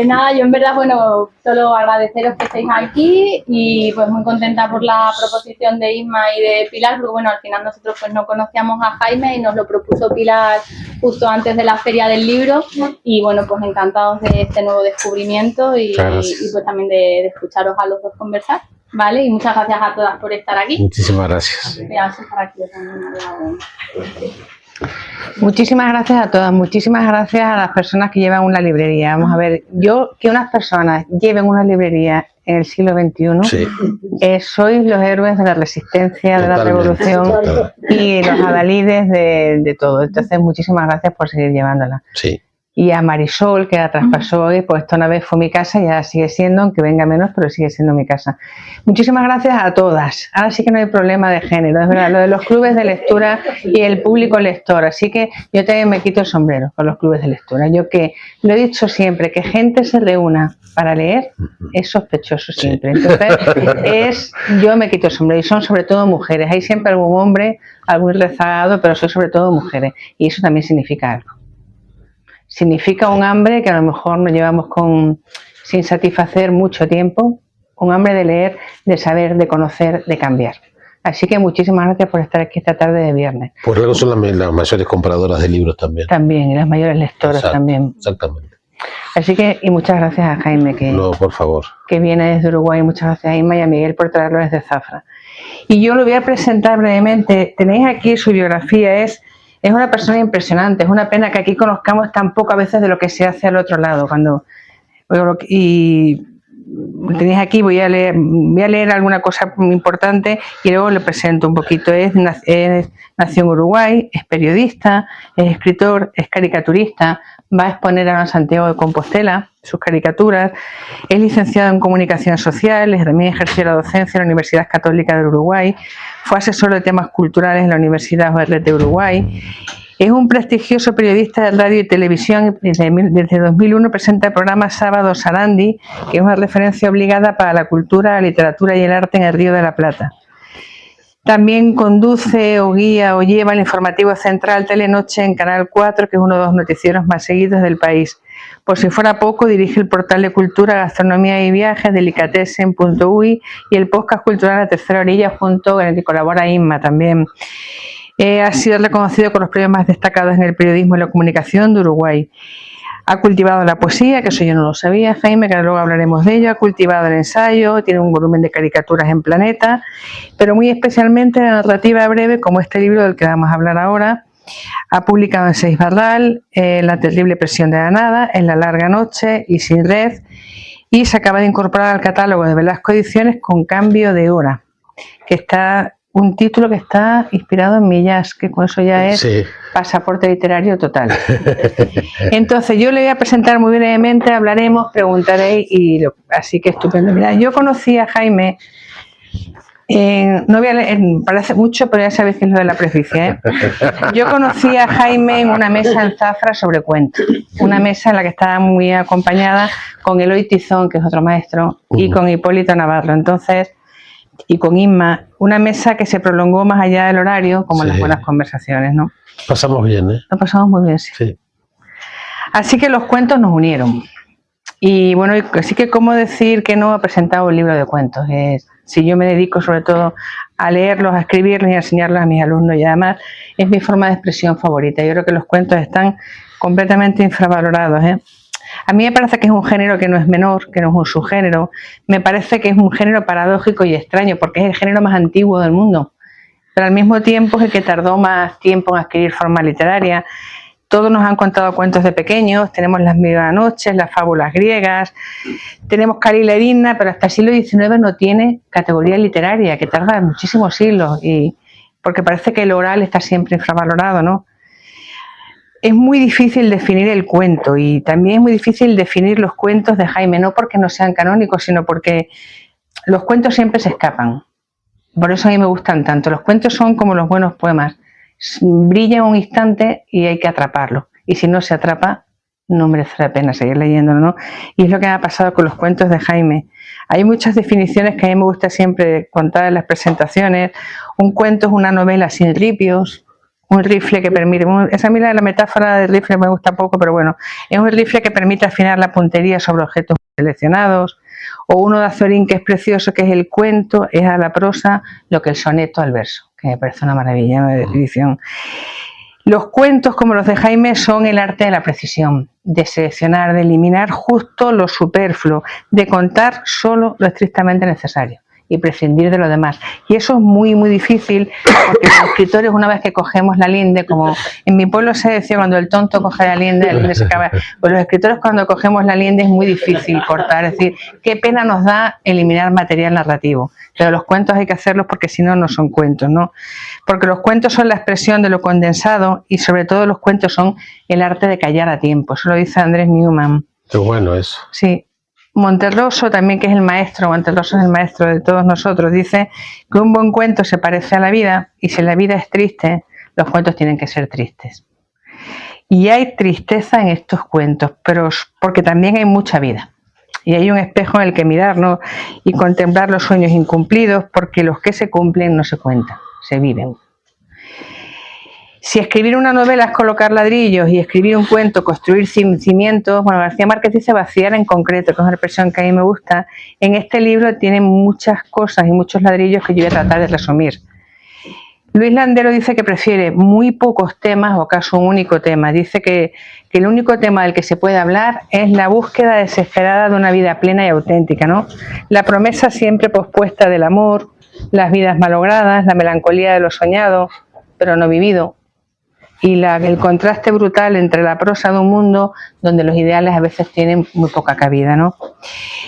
Nada, yo en verdad, bueno, solo agradeceros que estéis aquí y pues muy contenta por la proposición de Isma y de Pilar, porque bueno, al final nosotros pues no conocíamos a Jaime y nos lo propuso Pilar justo antes de la Feria del Libro y bueno, pues encantados de este nuevo descubrimiento y pues también de escucharos a los dos conversar. Vale, y muchas gracias a todas por estar aquí. Muchísimas gracias. Muchísimas gracias a todas, muchísimas gracias a las personas que llevan una librería. Vamos a ver, que unas personas lleven una librería en el siglo XXI, sois los héroes de la resistencia, de la revolución y los adalides de todo. Entonces, muchísimas gracias por seguir llevándola. Sí. Y a Marisol, que la traspasó hoy, pues esta una vez fue mi casa y ahora sigue siendo, aunque venga menos, pero sigue siendo mi casa. Muchísimas gracias a todas. Ahora sí que no hay problema de género, es verdad, lo de los clubes de lectura y el público lector. Así que yo también me quito el sombrero con los clubes de lectura. Yo que lo he dicho siempre, que gente se reúna para leer es sospechoso siempre. Entonces, yo me quito el sombrero y son sobre todo mujeres. Hay siempre algún hombre, algún rezagado, pero son sobre todo mujeres. Y eso también significa algo. Significa un hambre que a lo mejor nos llevamos sin satisfacer mucho tiempo, un hambre de leer, de saber, de conocer, de cambiar. Así que muchísimas gracias por estar aquí esta tarde de viernes. Por algo son las mayores compradoras de libros también. También, y las mayores lectoras también. Exactamente. Así que, y muchas gracias a Jaime, por favor, que viene desde Uruguay. Muchas gracias a Isma y a Miguel por traerlo desde Zafra. Y yo lo voy a presentar brevemente. Tenéis aquí su biografía, es una persona impresionante. Es una pena que aquí conozcamos tan poco a veces de lo que se hace al otro lado. Y tenéis aquí, voy a leer alguna cosa importante y luego le presento un poquito. Nació en Uruguay, es periodista, es escritor, es caricaturista, va a exponer ahora en Santiago de Compostela sus caricaturas, es licenciado en Comunicación Social, también ejerció la docencia en la Universidad Católica de Uruguay, fue asesor de temas culturales en la Universidad ORT de Uruguay, es un prestigioso periodista de radio y televisión y desde 2001 presenta el programa Sábado Sarandi, que es una referencia obligada para la cultura, la literatura y el arte en el Río de la Plata. También conduce o guía o lleva el informativo central Telenoche en Canal 4, que es uno de los noticieros más seguidos del país. Por si fuera poco, dirige el portal de cultura, gastronomía y viajes, delicatessen.ui y el podcast cultural La Tercera Orilla, en el que colabora Isma también. Ha sido reconocido con los premios más destacados en el periodismo y la comunicación de Uruguay. Ha cultivado la poesía, que eso yo no lo sabía, Jaime, que luego hablaremos de ello. Ha cultivado el ensayo, tiene un volumen de caricaturas en Planeta, pero muy especialmente la narrativa breve, como este libro del que vamos a hablar ahora. Ha publicado en Seis Barral, La terrible presión de la nada, En la larga noche y Sin red, y se acaba de incorporar al catálogo de Velasco Ediciones con Cambio de hora, que está un título que está inspirado en Millás, que con eso ya es pasaporte literario total. Entonces yo le voy a presentar muy brevemente, hablaremos, preguntaréis, así que estupendo. Mira, yo conocí a Jaime, no voy a leer, parece mucho, pero ya sabéis que es lo de la presbicia, ¿eh? Yo conocí a Jaime en una mesa en Zafra sobre cuentos, una mesa en la que estaba muy acompañada con Eloy Tizón, que es otro maestro, y con Hipólito Navarro. Entonces, y con Isma, una mesa que se prolongó más allá del horario, como las buenas conversaciones, ¿no? Pasamos bien, ¿eh? Lo pasamos muy bien, sí. Así que los cuentos nos unieron. Y bueno, así que cómo decir que no ha presentado un libro de cuentos. Si yo me dedico sobre todo a leerlos, a escribirlos y a enseñarlos a mis alumnos, y además es mi forma de expresión favorita. Yo creo que los cuentos están completamente infravalorados, ¿eh? A mí me parece que es un género que no es menor, que no es un subgénero. Me parece que es un género paradójico y extraño, porque es el género más antiguo del mundo, pero al mismo tiempo es el que tardó más tiempo en adquirir forma literaria. Todos nos han contado cuentos de pequeños, tenemos las medianoches, las fábulas griegas, tenemos Calila y Edimna, pero hasta el siglo XIX no tiene categoría literaria, que tarda muchísimos siglos, porque parece que el oral está siempre infravalorado, ¿no? Es muy difícil definir el cuento y también es muy difícil definir los cuentos de Jaime, no porque no sean canónicos, sino porque los cuentos siempre se escapan. Por eso a mí me gustan tanto. Los cuentos son como los buenos poemas. Brillan un instante y hay que atraparlo. Y si no se atrapa, no merece la pena seguir leyéndolo, ¿no? Y es lo que me ha pasado con los cuentos de Jaime. Hay muchas definiciones que a mí me gusta siempre contar en las presentaciones. Un cuento es una novela sin ripios. un rifle que permite, esa a mí la metáfora del rifle me gusta poco, pero bueno, es un rifle que permite afinar la puntería sobre objetos seleccionados, o uno de Azorín que es precioso, que es el cuento, es a la prosa lo que el soneto al verso, que me parece una maravilla, ¿no?, de definición. Los cuentos, como los de Jaime, son el arte de la precisión, de seleccionar, de eliminar justo lo superfluo, de contar solo lo estrictamente necesario y prescindir de lo demás. Y eso es muy, muy difícil, porque los escritores, una vez que cogemos la linde, como en mi pueblo se decía, cuando el tonto coge la linde se acaba. Pues los escritores, cuando cogemos la linde, es muy difícil cortar. Es decir, qué pena nos da eliminar material narrativo. Pero los cuentos hay que hacerlos porque si no, no son cuentos, ¿no? Porque los cuentos son la expresión de lo condensado y sobre todo los cuentos son el arte de callar a tiempo. Eso lo dice Andrés Newman. Qué bueno eso. Sí. Monterroso también, que es el maestro, Monterroso es el maestro de todos nosotros, dice que un buen cuento se parece a la vida y si la vida es triste, los cuentos tienen que ser tristes. Y hay tristeza en estos cuentos, pero porque también hay mucha vida. Y hay un espejo en el que mirarnos y contemplar los sueños incumplidos, porque los que se cumplen no se cuentan, se viven. Si escribir una novela es colocar ladrillos y escribir un cuento, construir cimientos, bueno, García Márquez dice vaciar en concreto, que es una expresión que a mí me gusta. En este libro tiene muchas cosas y muchos ladrillos que yo voy a tratar de resumir. Luis Landero dice que prefiere muy pocos temas o acaso un único tema. Dice que el único tema del que se puede hablar es la búsqueda desesperada de una vida plena y auténtica, ¿no? La promesa siempre pospuesta del amor, las vidas malogradas, la melancolía de lo soñado, pero no vivido. Y el contraste brutal entre la prosa de un mundo donde los ideales a veces tienen muy poca cabida, ¿no?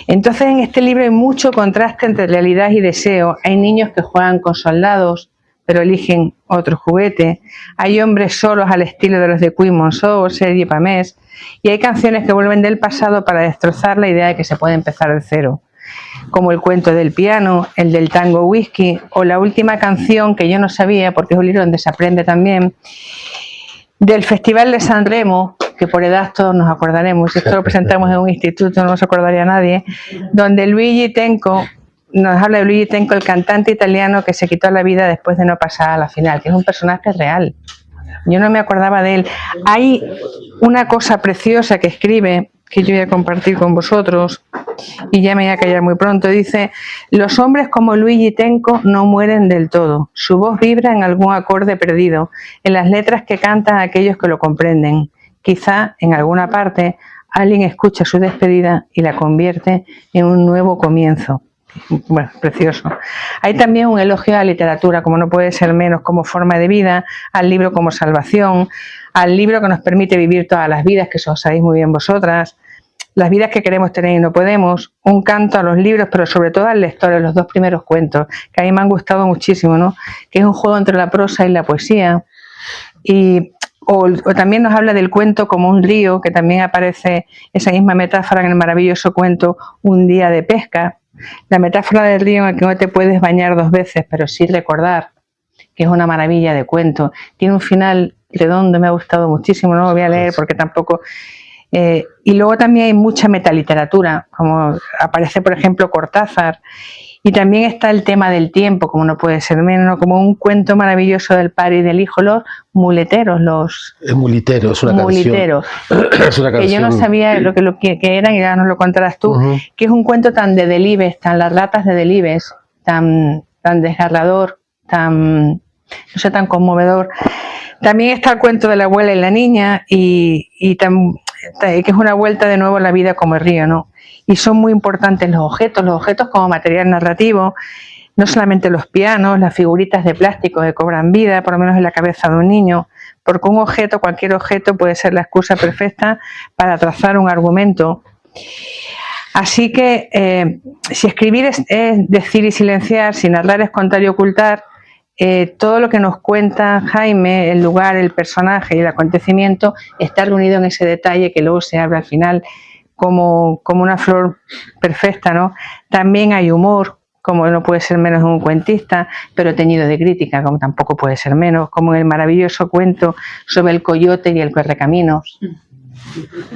Entonces en este libro hay mucho contraste entre realidad y deseo. Hay niños que juegan con soldados, pero eligen otro juguete. Hay hombres solos al estilo de los de Puig Monceau, Sergi Pamés, y hay canciones que vuelven del pasado para destrozar la idea de que se puede empezar de cero, como el cuento del piano, el del tango whisky, o la última canción que yo no sabía, porque es un libro donde se aprende también, del Festival de San Remo, que por edad todos nos acordaremos, si esto lo presentamos en un instituto no se acordaría nadie, donde Luigi Tenco, nos habla de Luigi Tenco, el cantante italiano que se quitó la vida después de no pasar a la final, que es un personaje real. Yo no me acordaba de él. Hay una cosa preciosa que escribe, que yo voy a compartir con vosotros, y ya me voy a callar muy pronto. Dice: los hombres como Luigi Tenco no mueren del todo. Su voz vibra en algún acorde perdido, en las letras que cantan aquellos que lo comprenden. Quizá en alguna parte alguien escucha su despedida y la convierte en un nuevo comienzo. Bueno, precioso. Hay también un elogio a la literatura, como no puede ser menos, como forma de vida, al libro como salvación, al libro que nos permite vivir todas las vidas, que eso sabéis muy bien vosotras, las vidas que queremos tener y no podemos, un canto a los libros, pero sobre todo al lector, en los dos primeros cuentos, que a mí me han gustado muchísimo, ¿no? Que es un juego entre la prosa y la poesía. O también nos habla del cuento como un río, que también aparece esa misma metáfora en el maravilloso cuento Un día de pesca. La metáfora del río en el que no te puedes bañar dos veces, pero sí recordar, que es una maravilla de cuento. Tiene un final redondo, me ha gustado muchísimo, no lo voy a leer porque tampoco... y luego también hay mucha metaliteratura, como aparece por ejemplo Cortázar, y también está el tema del tiempo, como no puede ser menos, ¿no? Como un cuento maravilloso del padre y del hijo, los muleteros, Es mulitero, es una muliteros, canción. Es una canción. Que yo no sabía lo que eran y ahora nos lo contarás tú, que es un cuento tan de Delibes, tan las ratas de Delibes, tan desgarrador, tan, no sé, tan conmovedor. También está el cuento de la abuela y la niña que es una vuelta de nuevo a la vida como el río, ¿no? Y son muy importantes los objetos como material narrativo, no solamente los pianos, las figuritas de plástico que cobran vida, por lo menos en la cabeza de un niño, porque un objeto, cualquier objeto, puede ser la excusa perfecta para trazar un argumento. Así que si escribir es decir y silenciar, si narrar es contar y ocultar, todo lo que nos cuenta Jaime, el lugar, el personaje y el acontecimiento, está reunido en ese detalle que luego se abre al final como una flor perfecta, ¿no? También hay humor, como no puede ser menos en un cuentista, pero teñido de crítica, como tampoco puede ser menos, como en el maravilloso cuento sobre el coyote y el correcaminos.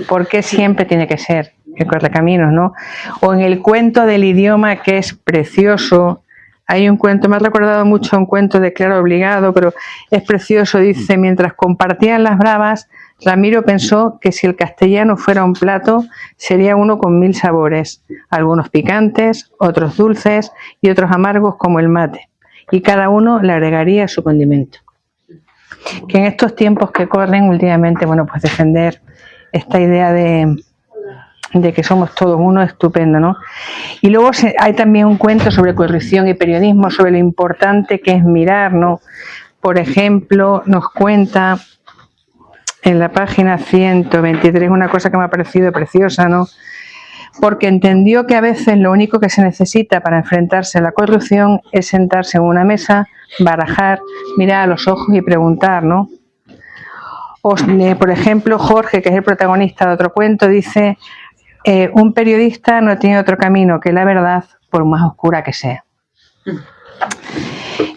¿Por qué siempre tiene que ser el correcaminos, no? O en el cuento del idioma, que es precioso, Hay un cuento, me ha recordado mucho un cuento de Claro Obligado, pero es precioso. Dice: mientras compartían las bravas, Ramiro pensó que si el castellano fuera un plato, sería uno con 1000 sabores, algunos picantes, otros dulces y otros amargos como el mate, y cada uno le agregaría su condimento. Que en estos tiempos que corren últimamente, bueno, pues defender esta idea de que somos todos uno, estupendo, ¿no? Y luego hay también un cuento sobre corrupción y periodismo, sobre lo importante que es mirar, ¿no? Por ejemplo, nos cuenta en la página 123 una cosa que me ha parecido preciosa, ¿no? Porque entendió que a veces lo único que se necesita para enfrentarse a la corrupción es sentarse en una mesa, barajar, mirar a los ojos y preguntar, ¿no? Por ejemplo, Jorge, que es el protagonista de otro cuento, dice: un periodista no tiene otro camino que la verdad, por más oscura que sea.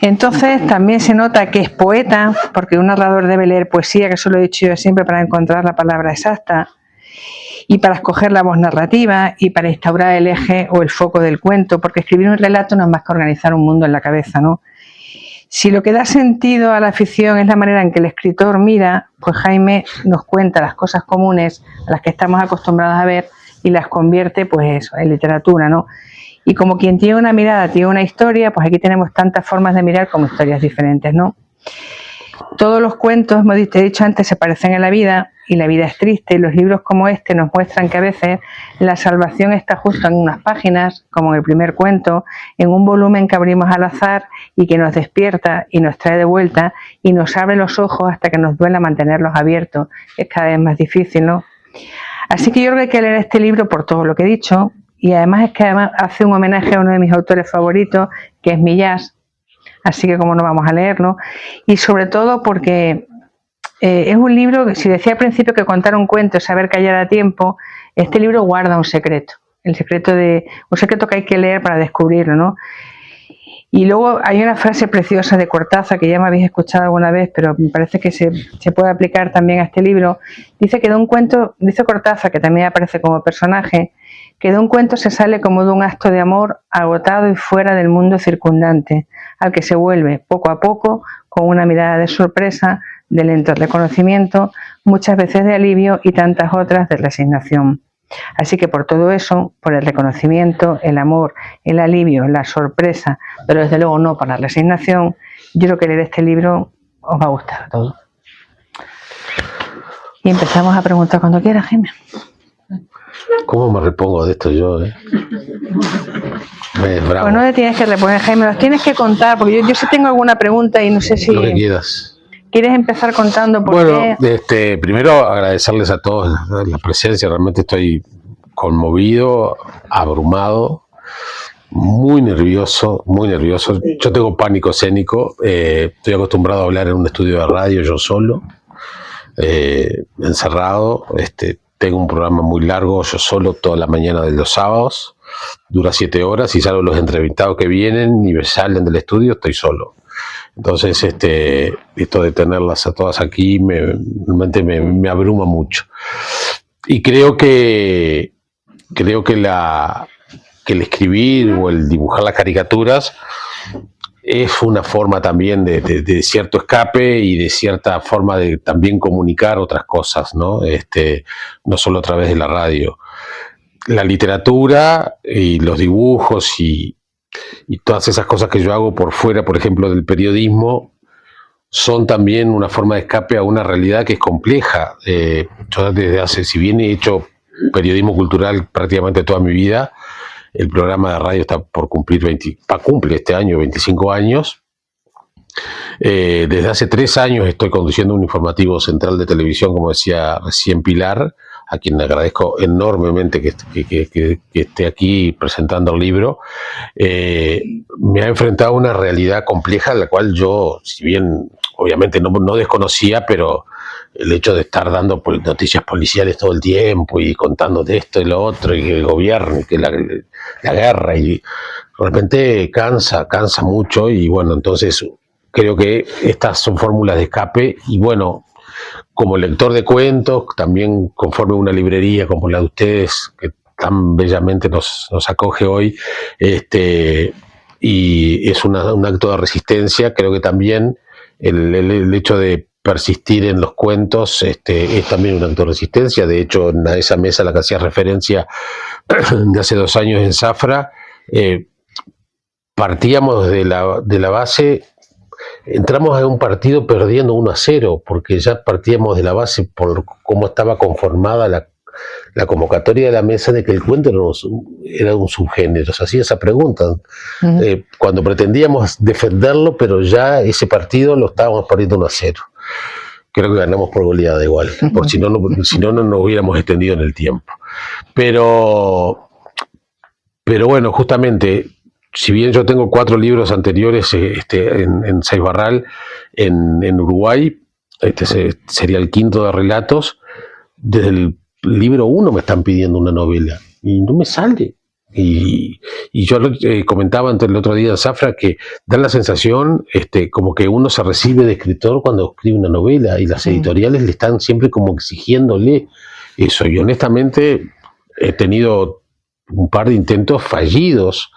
Entonces también se nota que es poeta, porque un narrador debe leer poesía, que eso lo he dicho yo siempre, para encontrar la palabra exacta, y para escoger la voz narrativa, y para instaurar el eje o el foco del cuento, porque escribir un relato no es más que organizar un mundo en la cabeza, ¿no? Si lo que da sentido a la ficción es la manera en que el escritor mira, pues Jaime nos cuenta las cosas comunes a las que estamos acostumbrados a ver y las convierte, pues eso, en literatura, ¿no? Y como quien tiene una mirada, tiene una historia, pues aquí tenemos tantas formas de mirar como historias diferentes, ¿no? Todos los cuentos, como te he dicho antes, se parecen a la vida, y la vida es triste, y los libros como este nos muestran que a veces la salvación está justo en unas páginas, como en el primer cuento, en un volumen que abrimos al azar y que nos despierta y nos trae de vuelta y nos abre los ojos hasta que nos duela mantenerlos abiertos. Es cada vez más difícil, ¿no? Así que yo creo que hay que leer este libro por todo lo que he dicho, y además es que hace un homenaje a uno de mis autores favoritos, que es Millás, así que como no vamos a leerlo, y sobre todo porque es un libro que, si decía al principio que contar un cuento es saber callar a tiempo, este libro guarda un secreto, un secreto que hay que leer para descubrirlo, ¿no? Y luego hay una frase preciosa de Cortázar, que ya me habéis escuchado alguna vez, pero me parece que se puede aplicar también a este libro. Dice que de un cuento, dice Cortázar, que también aparece como personaje, que de un cuento se sale como de un acto de amor agotado y fuera del mundo circundante, al que se vuelve poco a poco, con una mirada de sorpresa, de lento reconocimiento, muchas veces de alivio y tantas otras de resignación. Así que por todo eso, por el reconocimiento, el amor, el alivio, la sorpresa, pero desde luego no por la resignación, yo creo que leer este libro os va a gustar a todos. Y empezamos a preguntar cuando quieras, Jaime. ¿Cómo me repongo de esto yo, Me es bravo. Pues no te tienes que reponer, Jaime, los tienes que contar, porque yo sí tengo alguna pregunta y no sé si... Lo que quieras. ¿Quieres empezar contando por Bueno, qué? Primero agradecerles a todos la presencia, realmente estoy conmovido, abrumado, muy nervioso, muy nervioso. Yo tengo pánico escénico, estoy acostumbrado a hablar en un estudio de radio yo solo, encerrado, tengo un programa muy largo, yo solo, toda la mañana de los sábados, dura 7 horas y salvo los entrevistados que vienen y salen del estudio, estoy solo. Entonces, esto de tenerlas a todas aquí realmente me abruma mucho. Y creo que el escribir o el dibujar las caricaturas es una forma también de cierto escape y de cierta forma de también comunicar otras cosas, ¿no? No solo a través de la radio. La literatura y los dibujos y todas esas cosas que yo hago por fuera, por ejemplo, del periodismo, son también una forma de escape a una realidad que es compleja. Yo si bien he hecho periodismo cultural prácticamente toda mi vida, el programa de radio está por cumple este año 25 años. Desde hace 3 años estoy conduciendo un informativo central de televisión, como decía recién Pilar, a quien le agradezco enormemente que esté aquí presentando el libro. Me ha enfrentado a una realidad compleja, la cual yo, si bien obviamente no desconocía, pero el hecho de estar dando noticias policiales todo el tiempo y contando de esto y lo otro, y que el gobierno, y que la guerra, y realmente cansa mucho, y bueno, entonces creo que estas son fórmulas de escape, y bueno, como lector de cuentos, también conforme una librería como la de ustedes, que tan bellamente nos acoge hoy, y es un acto de resistencia. Creo que también el hecho de persistir en los cuentos es también un acto de resistencia. De hecho, en esa mesa a la que hacía referencia de hace 2 años en Zafra, partíamos de la base, entramos a un partido perdiendo 1-0, porque ya partíamos de la base por cómo estaba conformada la convocatoria de la mesa, de que el cuento era un subgénero. Se hacía esa pregunta cuando pretendíamos defenderlo, pero ya ese partido lo estábamos perdiendo 1-0. Creo que ganamos por goleada igual, porque si no nos hubiéramos extendido en el tiempo. Pero bueno, justamente, si bien yo tengo 4 libros anteriores en Saizbarral, en Uruguay, sería el 5º de relatos, desde el libro 1 me están pidiendo una novela y no me sale. Y yo comentaba el otro día en Zafra que da la sensación como que uno se recibe de escritor cuando escribe una novela, y las editoriales le están siempre como exigiéndole eso. Y honestamente he tenido un par de intentos fallidos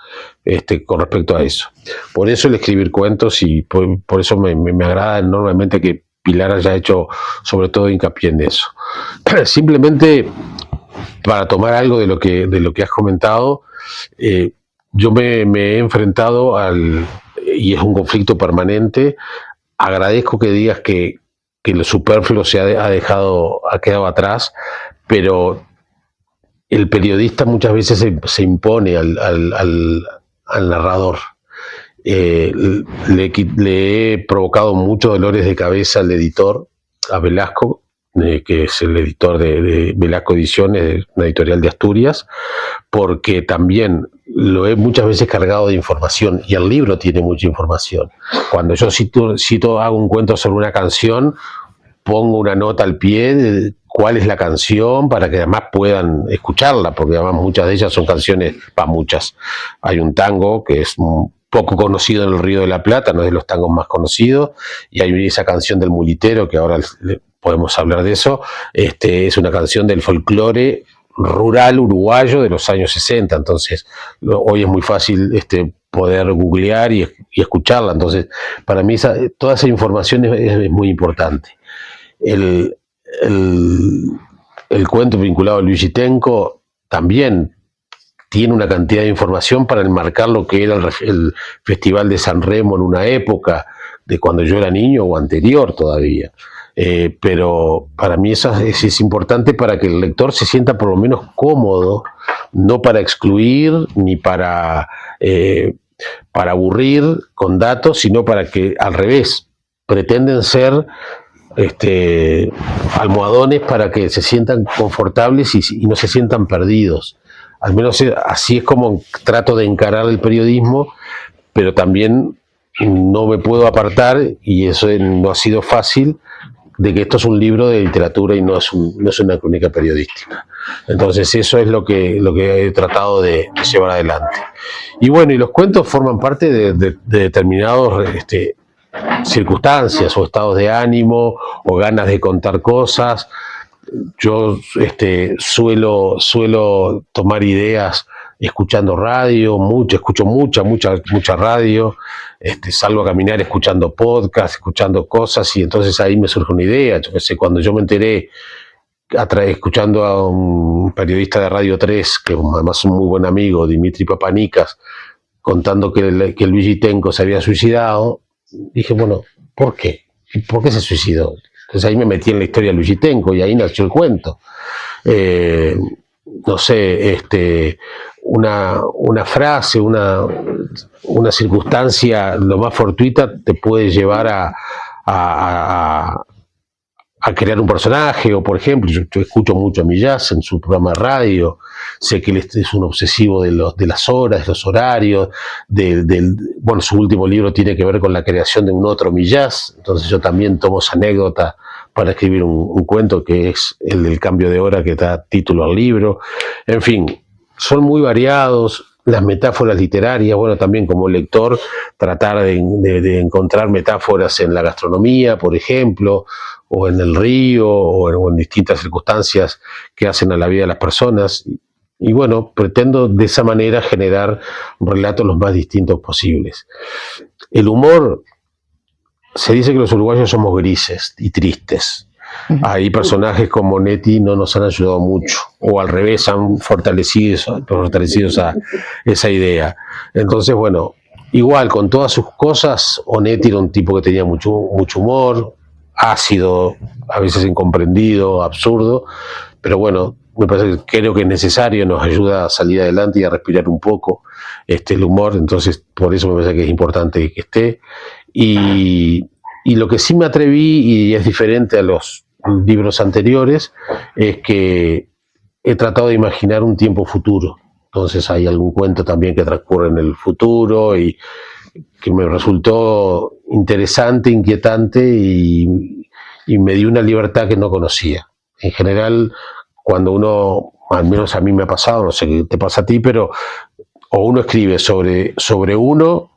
con respecto a eso. Por eso el escribir cuentos, y por eso me agrada enormemente que Pilar haya hecho sobre todo hincapié en eso. Simplemente para tomar algo de lo que has comentado, yo me he enfrentado y es un conflicto permanente. Agradezco que digas que lo superfluo ha quedado atrás, pero el periodista muchas veces se impone al narrador. Le he provocado muchos dolores de cabeza al editor, a Velasco, que es el editor de Velasco Ediciones, una editorial de Asturias, porque también lo he muchas veces cargado de información, y el libro tiene mucha información. Cuando yo hago un cuento sobre una canción, pongo una nota al pie de cuál es la canción, para que además puedan escucharla, porque además muchas de ellas son canciones, muchas. Hay un tango que es poco conocido en el Río de la Plata, no es de los tangos más conocidos, y hay esa canción del Mulitero, que ahora podemos hablar de eso. Es una canción del folclore rural uruguayo de los años 60, entonces hoy es muy fácil poder googlear y escucharla. Entonces, para mí toda esa información es muy importante. El cuento vinculado a Luigi Tenco también tiene una cantidad de información para enmarcar lo que era el Festival de San Remo en una época de cuando yo era niño o anterior todavía. Pero para mí eso es importante para que el lector se sienta por lo menos cómodo, no para excluir ni para aburrir con datos, sino para que, al revés, pretenden ser almohadones para que se sientan confortables y no se sientan perdidos. Al menos así es como trato de encarar el periodismo, pero también no me puedo apartar, y eso no ha sido fácil, de que esto es un libro de literatura y no es una crónica periodística. Entonces eso es lo que he tratado de llevar adelante. Y bueno, y los cuentos forman parte de determinados circunstancias o estados de ánimo o ganas de contar cosas. Yo suelo tomar ideas escuchando radio, escucho mucha radio, salgo a caminar escuchando podcast, escuchando cosas, y entonces ahí me surge una idea. Yo qué sé, cuando yo me enteré, escuchando a un periodista de Radio 3, que además es un muy buen amigo, Dimitri Papanikas, contando que Luigi Tenco se había suicidado, dije, bueno, ¿por qué? ¿Por qué se suicidó? Entonces ahí me metí en la historia de Luigi Tenco y ahí nació el cuento. No sé, una frase, una circunstancia lo más fortuita te puede llevar a crear un personaje. O por ejemplo, yo escucho mucho a Millás en su programa de radio, sé que él es un obsesivo de las horas, de los horarios, bueno, su último libro tiene que ver con la creación de un otro Millás, entonces yo también tomo esa anécdota para escribir un cuento, que es el del cambio de hora, que da título al libro. En fin, son muy variados. Las metáforas literarias, bueno, también como lector, tratar de encontrar metáforas en la gastronomía, por ejemplo, o en el río, o en distintas circunstancias que hacen a la vida de las personas. Y bueno, pretendo de esa manera generar relatos los más distintos posibles. El humor, se dice que los uruguayos somos grises y tristes. Hay personajes como Netti no nos han ayudado mucho, o al revés, han fortalecido a esa idea. Entonces, bueno, igual, con todas sus cosas, Onetti era un tipo que tenía mucho humor, ácido, a veces incomprendido, absurdo, pero bueno, me parece que creo que es necesario, nos ayuda a salir adelante y a respirar un poco el humor, entonces por eso me parece que es importante que esté. Y lo que sí me atreví, y es diferente a los libros anteriores, es que he tratado de imaginar un tiempo futuro. Entonces hay algún cuento también que transcurre en el futuro y que me resultó interesante, inquietante y me dio una libertad que no conocía. En general, cuando uno, al menos a mí me ha pasado, no sé qué te pasa a ti, pero o uno escribe sobre uno,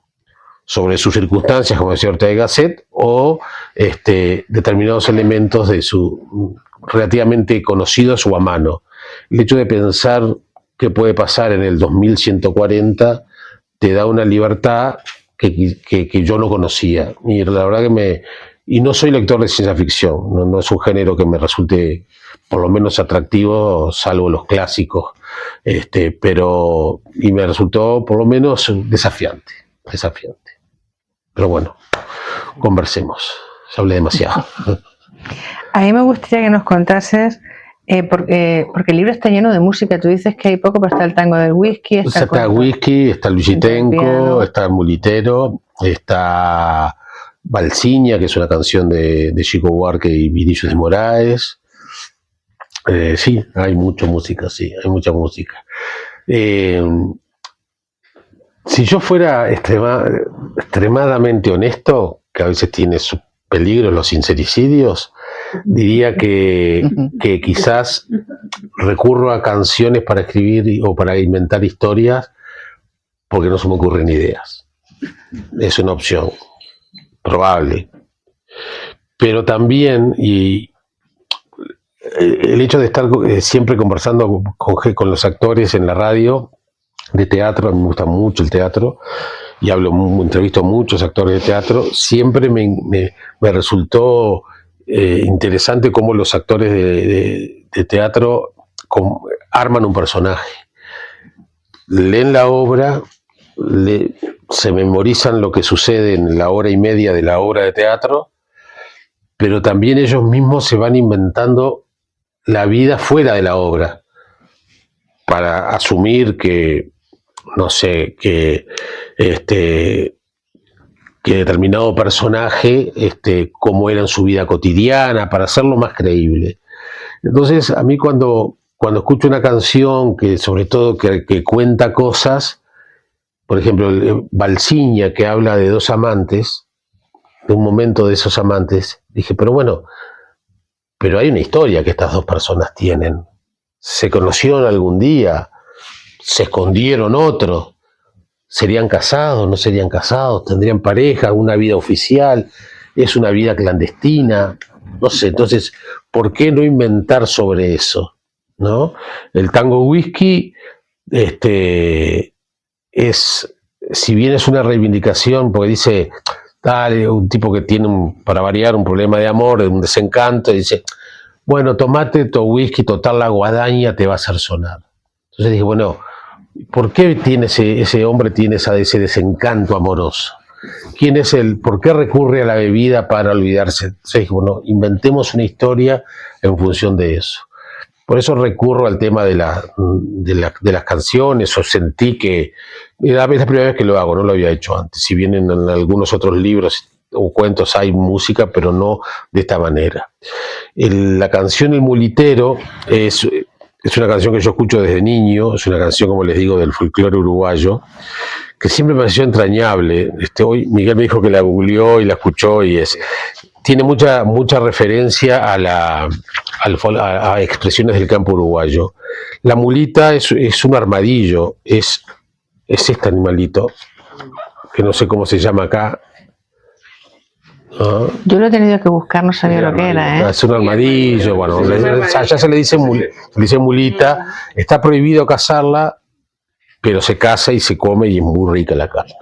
sobre sus circunstancias, como decía Ortega y Gasset, o determinados elementos de su relativamente conocidos o a mano. El hecho de pensar qué puede pasar en el 2140 te da una libertad que yo no conocía. Y la verdad que y no soy lector de ciencia ficción, no es un género que me resulte por lo menos atractivo, salvo los clásicos, pero y me resultó por lo menos desafiante. Pero bueno, conversemos. Se hablé demasiado. A mí me gustaría que nos contases, porque el libro está lleno de música. Tú dices que hay poco, pero está el tango del whisky. Está el whisky, está el Luisitenco, está el mulitero, está Balsiña, que es una canción de Chico Buarque y Vinicius de Moraes. Sí, hay mucha música, sí, hay mucha música. Si yo fuera extremadamente honesto, que a veces tiene sus peligros los sincericidios, diría que quizás recurro a canciones para escribir o para inventar historias porque no se me ocurren ideas. Es una opción probable. Pero también, y el hecho de estar siempre conversando con los actores en la radio, de teatro, a mí me gusta mucho el teatro y entrevisto a muchos actores de teatro, siempre me resultó interesante cómo los actores de teatro arman un personaje, leen la obra, se memorizan lo que sucede en la hora y media de la obra de teatro, pero también ellos mismos se van inventando la vida fuera de la obra para asumir que no sé, que determinado personaje, cómo era en su vida cotidiana, para hacerlo más creíble. Entonces, a mí cuando escucho una canción que sobre todo que cuenta cosas, por ejemplo, Balsiña, que habla de dos amantes, de un momento de esos amantes, dije, pero bueno, pero hay una historia que estas dos personas tienen. Se conocieron algún día, se escondieron otros, serían casados, no serían casados, tendrían pareja, una vida oficial, es una vida clandestina, no sé. Entonces, ¿por qué no inventar sobre eso? ¿No? El tango whisky si bien es una reivindicación, porque dice, dale, un tipo que tiene, para variar, un problema de amor, un desencanto, y dice, bueno, tomate tu whisky, total la guadaña te va a hacer sonar. Entonces dije, bueno, ¿por qué ese hombre tiene ese desencanto amoroso? ¿Quién es él? ¿Por qué recurre a la bebida para olvidarse? Entonces, bueno, inventemos una historia en función de eso. Por eso recurro al tema de las canciones, o sentí que es la primera vez que lo hago, no lo había hecho antes. Si bien en algunos otros libros o cuentos hay música, pero no de esta manera. La canción El Mulitero es una canción que yo escucho desde niño, es una canción, como les digo, del folclore uruguayo, que siempre me pareció entrañable. Hoy Miguel me dijo que la googleó y la escuchó y tiene mucha referencia a expresiones del campo uruguayo. La mulita es un armadillo, es este animalito, que no sé cómo se llama acá. ¿no? Yo lo he tenido que buscar, no sabía lo que era, ¿eh? Es un armadillo, bueno, ya se le dice, mulita. Está prohibido cazarla, pero se caza y se come y es muy rica la carne.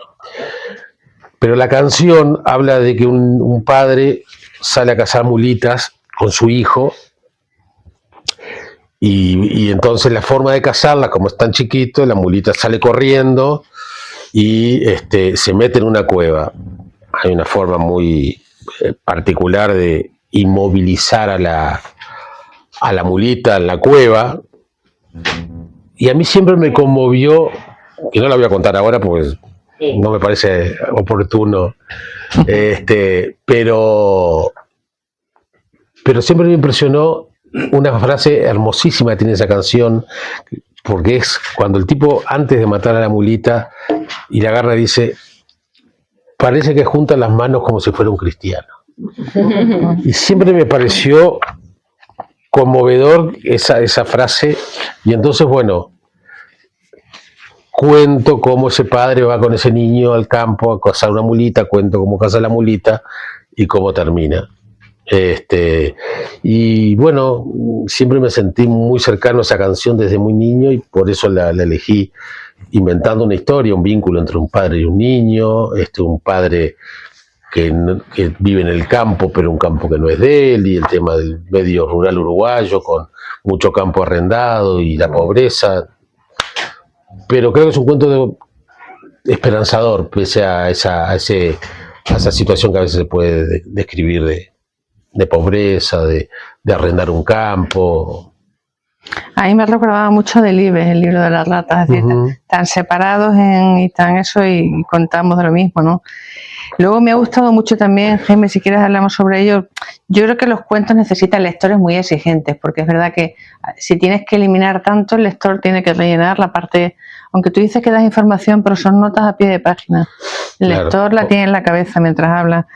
Pero la canción habla de que un padre sale a cazar mulitas con su hijo y entonces la forma de cazarla, como es tan chiquito, la mulita sale corriendo y se mete en una cueva. Hay una forma muy particular de inmovilizar a la mulita en la cueva, y a mí siempre me conmovió, y no la voy a contar ahora porque no me parece oportuno, pero siempre me impresionó una frase hermosísima que tiene esa canción, porque es cuando el tipo, antes de matar a la mulita y la agarra, dice: parece que junta las manos como si fuera un cristiano. Y siempre me pareció conmovedor esa frase, y entonces, bueno, cuento cómo ese padre va con ese niño al campo a cazar una mulita, cuento cómo caza la mulita y cómo termina. Y bueno, siempre me sentí muy cercano a esa canción desde muy niño, y por eso la elegí, inventando una historia, un vínculo entre un padre y un niño, un padre que vive en el campo, pero un campo que no es de él, y el tema del medio rural uruguayo, con mucho campo arrendado y la pobreza. Pero creo que es un cuento esperanzador, pese a esa situación que a veces se puede describir de pobreza, de arrendar un campo. A mí me recordaba mucho del Ives, el libro de las ratas, es decir, tan separados y tan eso, y contamos de lo mismo, ¿no? Luego me ha gustado mucho también, Jaime, si quieres hablamos sobre ello. Yo creo que los cuentos necesitan lectores muy exigentes, porque es verdad que si tienes que eliminar tanto, el lector tiene que rellenar la parte, aunque tú dices que das información, pero son notas a pie de página. El lector la tiene en la cabeza mientras habla.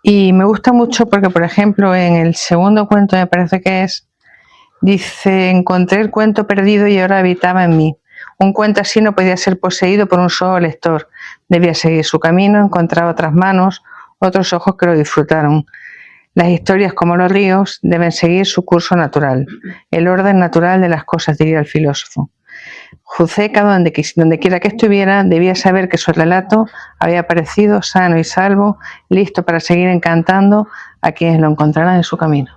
Y me gusta mucho porque, por ejemplo, en el segundo cuento, me parece que dice: encontré el cuento perdido y ahora habitaba en mí. Un cuento así no podía ser poseído por un solo lector. Debía seguir su camino, encontrar otras manos, otros ojos que lo disfrutaron. Las historias, como los ríos, deben seguir su curso natural, el orden natural de las cosas, diría el filósofo. Juseca, donde quiera que estuviera, debía saber que su relato había aparecido sano y salvo, listo para seguir encantando a quienes lo encontraran en su camino.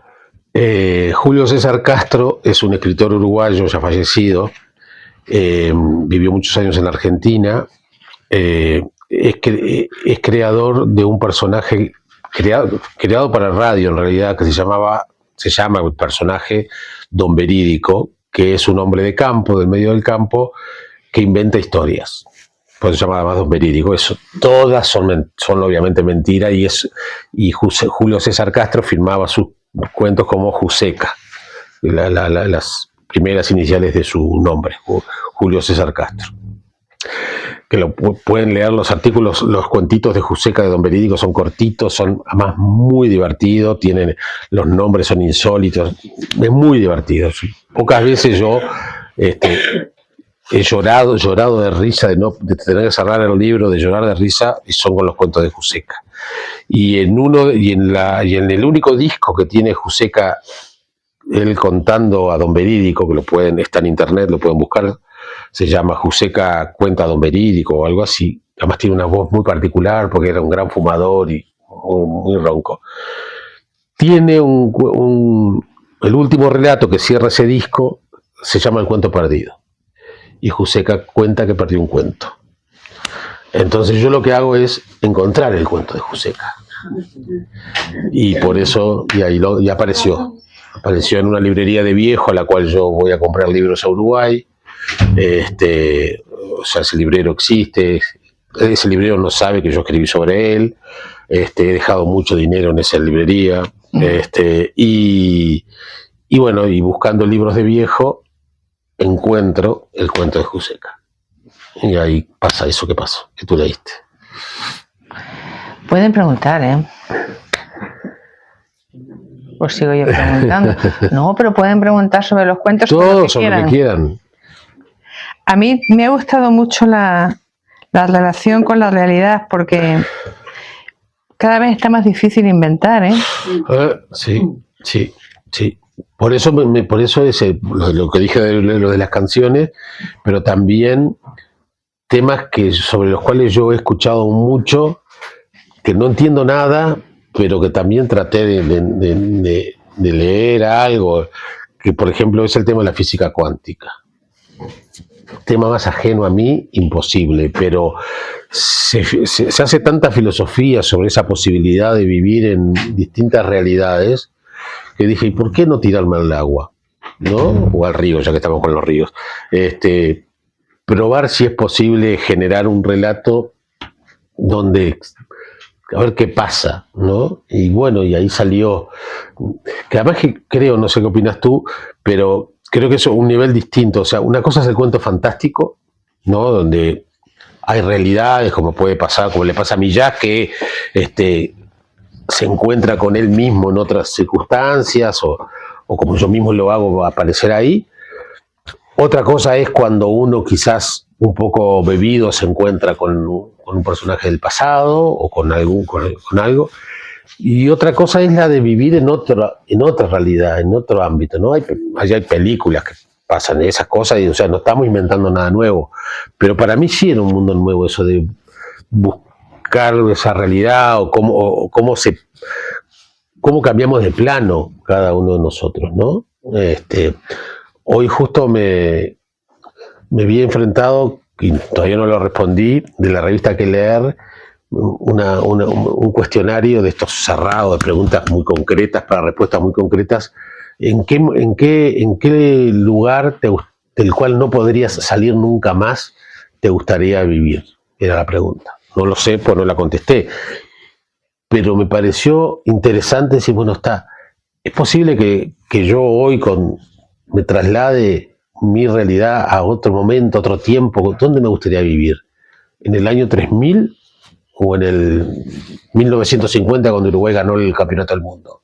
Julio César Castro es un escritor uruguayo ya fallecido, vivió muchos años en Argentina, es creador de un personaje creado para radio, en realidad, que se llama el personaje Don Verídico, que es un hombre de campo, del medio del campo, que inventa historias. Por eso se llama además Don Verídico. Todas son obviamente mentiras, y Julio César Castro firmaba sus cuentos como Juseca, las primeras iniciales de su nombre, Julio César Castro. Que pueden leer los artículos, los cuentitos de Juseca de Don Verídico, son cortitos, son además muy divertidos, los nombres son insólitos, es muy divertido. Pocas veces yo he llorado de risa, de tener que cerrar el libro, de llorar de risa, y son con los cuentos de Juseca. Y en el único disco que tiene Juseca, él contando a Don Verídico, que está en internet, lo pueden buscar, se llama Juseca cuenta a Don Verídico o algo así. Además tiene una voz muy particular porque era un gran fumador y muy ronco. Tiene el último relato que cierra ese disco, se llama El cuento perdido. Y Juseca cuenta que perdió un cuento. Entonces yo lo que hago es encontrar el cuento de Juseca. Y por eso, y apareció. Apareció en una librería de viejo a la cual yo voy a comprar libros a Uruguay. O sea, ese librero existe, ese librero no sabe que yo escribí sobre él, he dejado mucho dinero en esa librería, y bueno, y buscando libros de viejo encuentro el cuento de Juseca, y ahí pasa eso que pasó, que tú leíste. Pueden preguntar, Pues sigo yo preguntando. No, pero pueden preguntar sobre los cuentos. Todos sobre lo que quieran. A mí me ha gustado mucho la relación con la realidad, porque Cada vez está más difícil inventar, ¿eh? Sí, sí, sí. Por eso, por eso lo que dije de lo de las canciones, pero también temas sobre los cuales yo he escuchado mucho, que no entiendo nada, pero que también traté de leer algo, que por ejemplo es el tema de la física cuántica. Tema más ajeno a mí, imposible, pero se hace tanta filosofía sobre esa posibilidad de vivir en distintas realidades, que dije, ¿y por qué no tirarme al agua? ¿No? O al río, ya que estamos con los ríos. Probar si es posible generar un relato donde, a ver qué pasa, ¿no? Y bueno, y ahí salió, que además que creo, no sé qué opinas tú, pero creo que es un nivel distinto. O sea, una cosa es el cuento fantástico, ¿no? Donde hay realidades, como puede pasar, como le pasa a Millás, que se encuentra con él mismo en otras circunstancias, o como yo mismo lo hago aparecer ahí. Otra cosa es cuando uno quizás un poco bebido se encuentra con un personaje del pasado o con algo. Y otra cosa es la de vivir en otra realidad, en otro ámbito, ¿no? Allá hay películas que pasan esas cosas y, o sea, no estamos inventando nada nuevo. Pero para mí sí era un mundo nuevo eso de buscar esa realidad o cómo cambiamos de plano cada uno de nosotros, ¿no? Hoy justo me vi enfrentado, y todavía no lo respondí, de la revista Que Leer, un cuestionario de estos cerrados, de preguntas muy concretas para respuestas muy concretas. ¿En qué lugar del cual no podrías salir nunca más te gustaría vivir? Era la pregunta. No lo sé, pues no la contesté. Pero me pareció interesante decir, bueno, es posible que yo hoy me traslade mi realidad a otro momento, otro tiempo. ¿Dónde me gustaría vivir? ¿En el año 3000 o en el 1950 cuando Uruguay ganó el campeonato del mundo?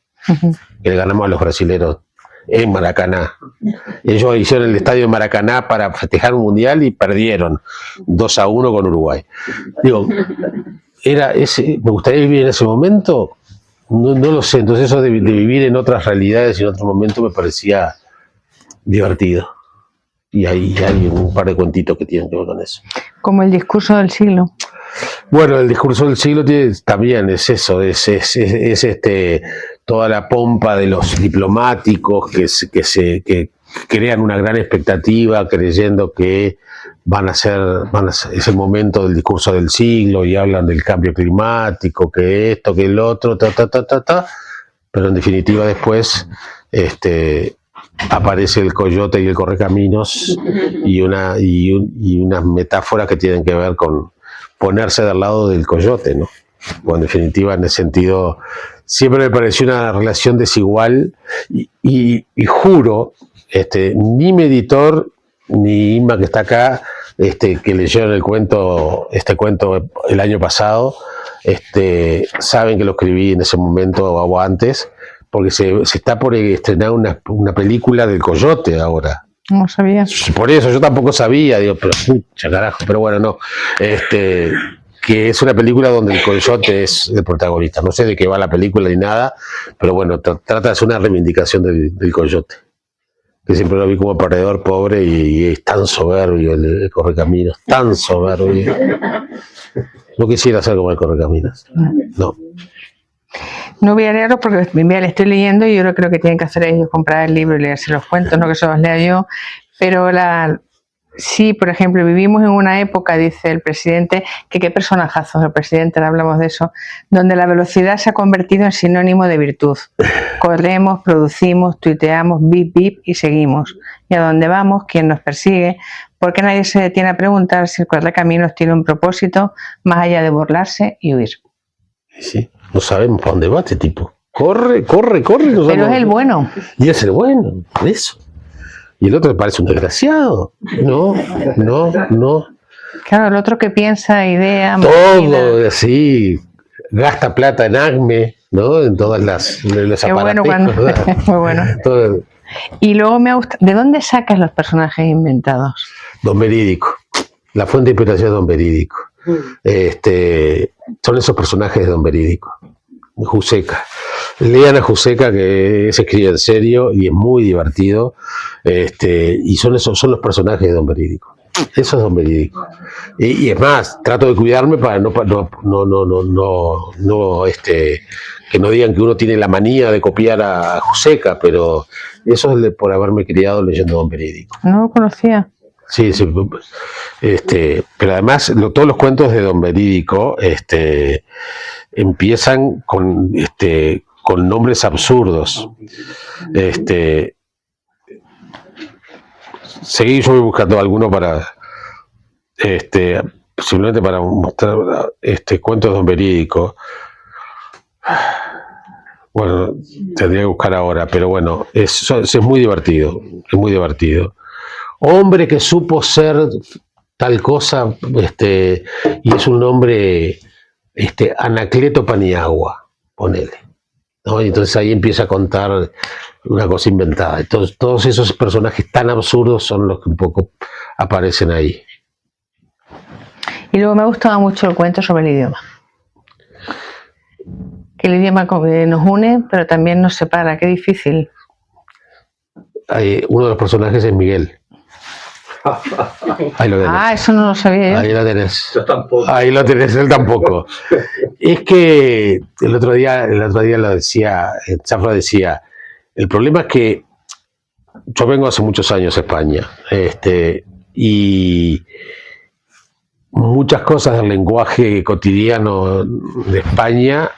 Que le ganamos a los brasileños en Maracaná. Ellos hicieron el estadio de Maracaná para festejar un mundial y perdieron 2-1 con Uruguay. Digo, ¿me gustaría vivir en ese momento? No lo sé. Entonces eso de vivir en otras realidades y en otro momento me parecía divertido. Y ahí hay un par de cuentitos que tienen que ver con eso. Como el discurso del siglo. Bueno, el discurso del siglo también es eso, es toda la pompa de los diplomáticos que crean una gran expectativa creyendo que es el momento del discurso del siglo y hablan del cambio climático, que esto, que el otro, pero en definitiva después aparece el coyote y el correcaminos y unas metáforas que tienen que ver con ponerse del lado del coyote, ¿no? Bueno, en definitiva, en ese sentido, siempre me pareció una relación desigual y juro, ni mi editor ni Inma, que está acá, que leyeron este cuento el año pasado, saben que lo escribí en ese momento o antes, porque se está por estrenar una película del coyote ahora. No sabía. Por eso yo tampoco sabía, digo, pero pucha carajo, pero bueno, no. Que es una película donde el coyote es el protagonista. No sé de qué va la película ni nada, pero bueno, trata de hacer una reivindicación del coyote. Que siempre lo vi como perdedor pobre y es tan soberbio el Correcaminos, tan soberbio. No quisiera ser como el Correcaminos. No. No voy a leerlo porque le estoy leyendo y yo creo que tienen que hacer ellos, comprar el libro y leerse los cuentos, no que se los lea yo, pero sí, por ejemplo, vivimos en una época, dice el presidente, que qué personajazos el presidente, ahora hablamos de eso, donde la velocidad se ha convertido en sinónimo de virtud. Corremos, producimos, tuiteamos, bip, bip y seguimos. Y a dónde vamos, quién nos persigue, porque nadie se detiene a preguntar si el Correcaminos tiene un propósito más allá de burlarse y huir. Sí, no sabemos para dónde va este tipo. Corre. Pero es el bueno. Y es el bueno, por eso. Y el otro le parece un desgraciado. No. Claro, el otro que piensa, idea, todo así, gasta plata en ACME, ¿no? En todas los aparatos. Muy bueno. Todo. Y luego me gusta, ¿de dónde sacas los personajes inventados? Don Verídico. La fuente de inspiración es Don Verídico. Son esos personajes de Don Verídico. Juseca. Lean a Juseca, que se escribe en serio y es muy divertido. Y son los personajes de Don Verídico. Eso es Don Verídico. Y es más, trato de cuidarme para que no digan que uno tiene la manía de copiar a Juseca, pero eso es por haberme criado leyendo Don Verídico. No lo conocía. Sí, sí. Pero además todos los cuentos de Don Verídico empiezan con nombres absurdos. Seguí, yo voy buscando alguno para simplemente para mostrar cuentos de Don Verídico. Bueno, tendría que buscar ahora, pero bueno, es muy divertido, es muy divertido. Hombre que supo ser tal cosa, y es un nombre, Anacleto Paniagua, ponele, ¿no? Y entonces ahí empieza a contar una cosa inventada. Entonces, todos esos personajes tan absurdos son los que un poco aparecen ahí. Y luego me ha gustado mucho el cuento sobre el idioma. Que el idioma nos une, pero también nos separa. Qué difícil. Uno de los personajes es Miguel. Ahí lo tenés. Ah, eso no lo sabía yo. Ahí lo tenés. Yo tampoco. Ahí lo tenés, él tampoco. Es que el otro día lo decía, Zafra decía, el problema es que yo vengo hace muchos años a España, y muchas cosas del lenguaje cotidiano de España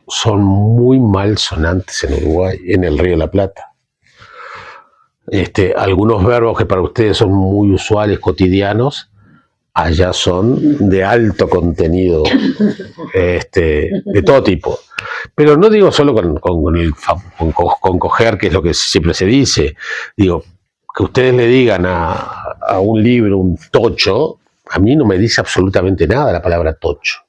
son muy mal sonantes en Uruguay, en el Río de la Plata. Algunos verbos que para ustedes son muy usuales, cotidianos, allá son de alto contenido, de todo tipo. Pero no digo solo con coger, que es lo que siempre se dice. Digo, que ustedes le digan a un libro un tocho, a mí no me dice absolutamente nada la palabra tocho.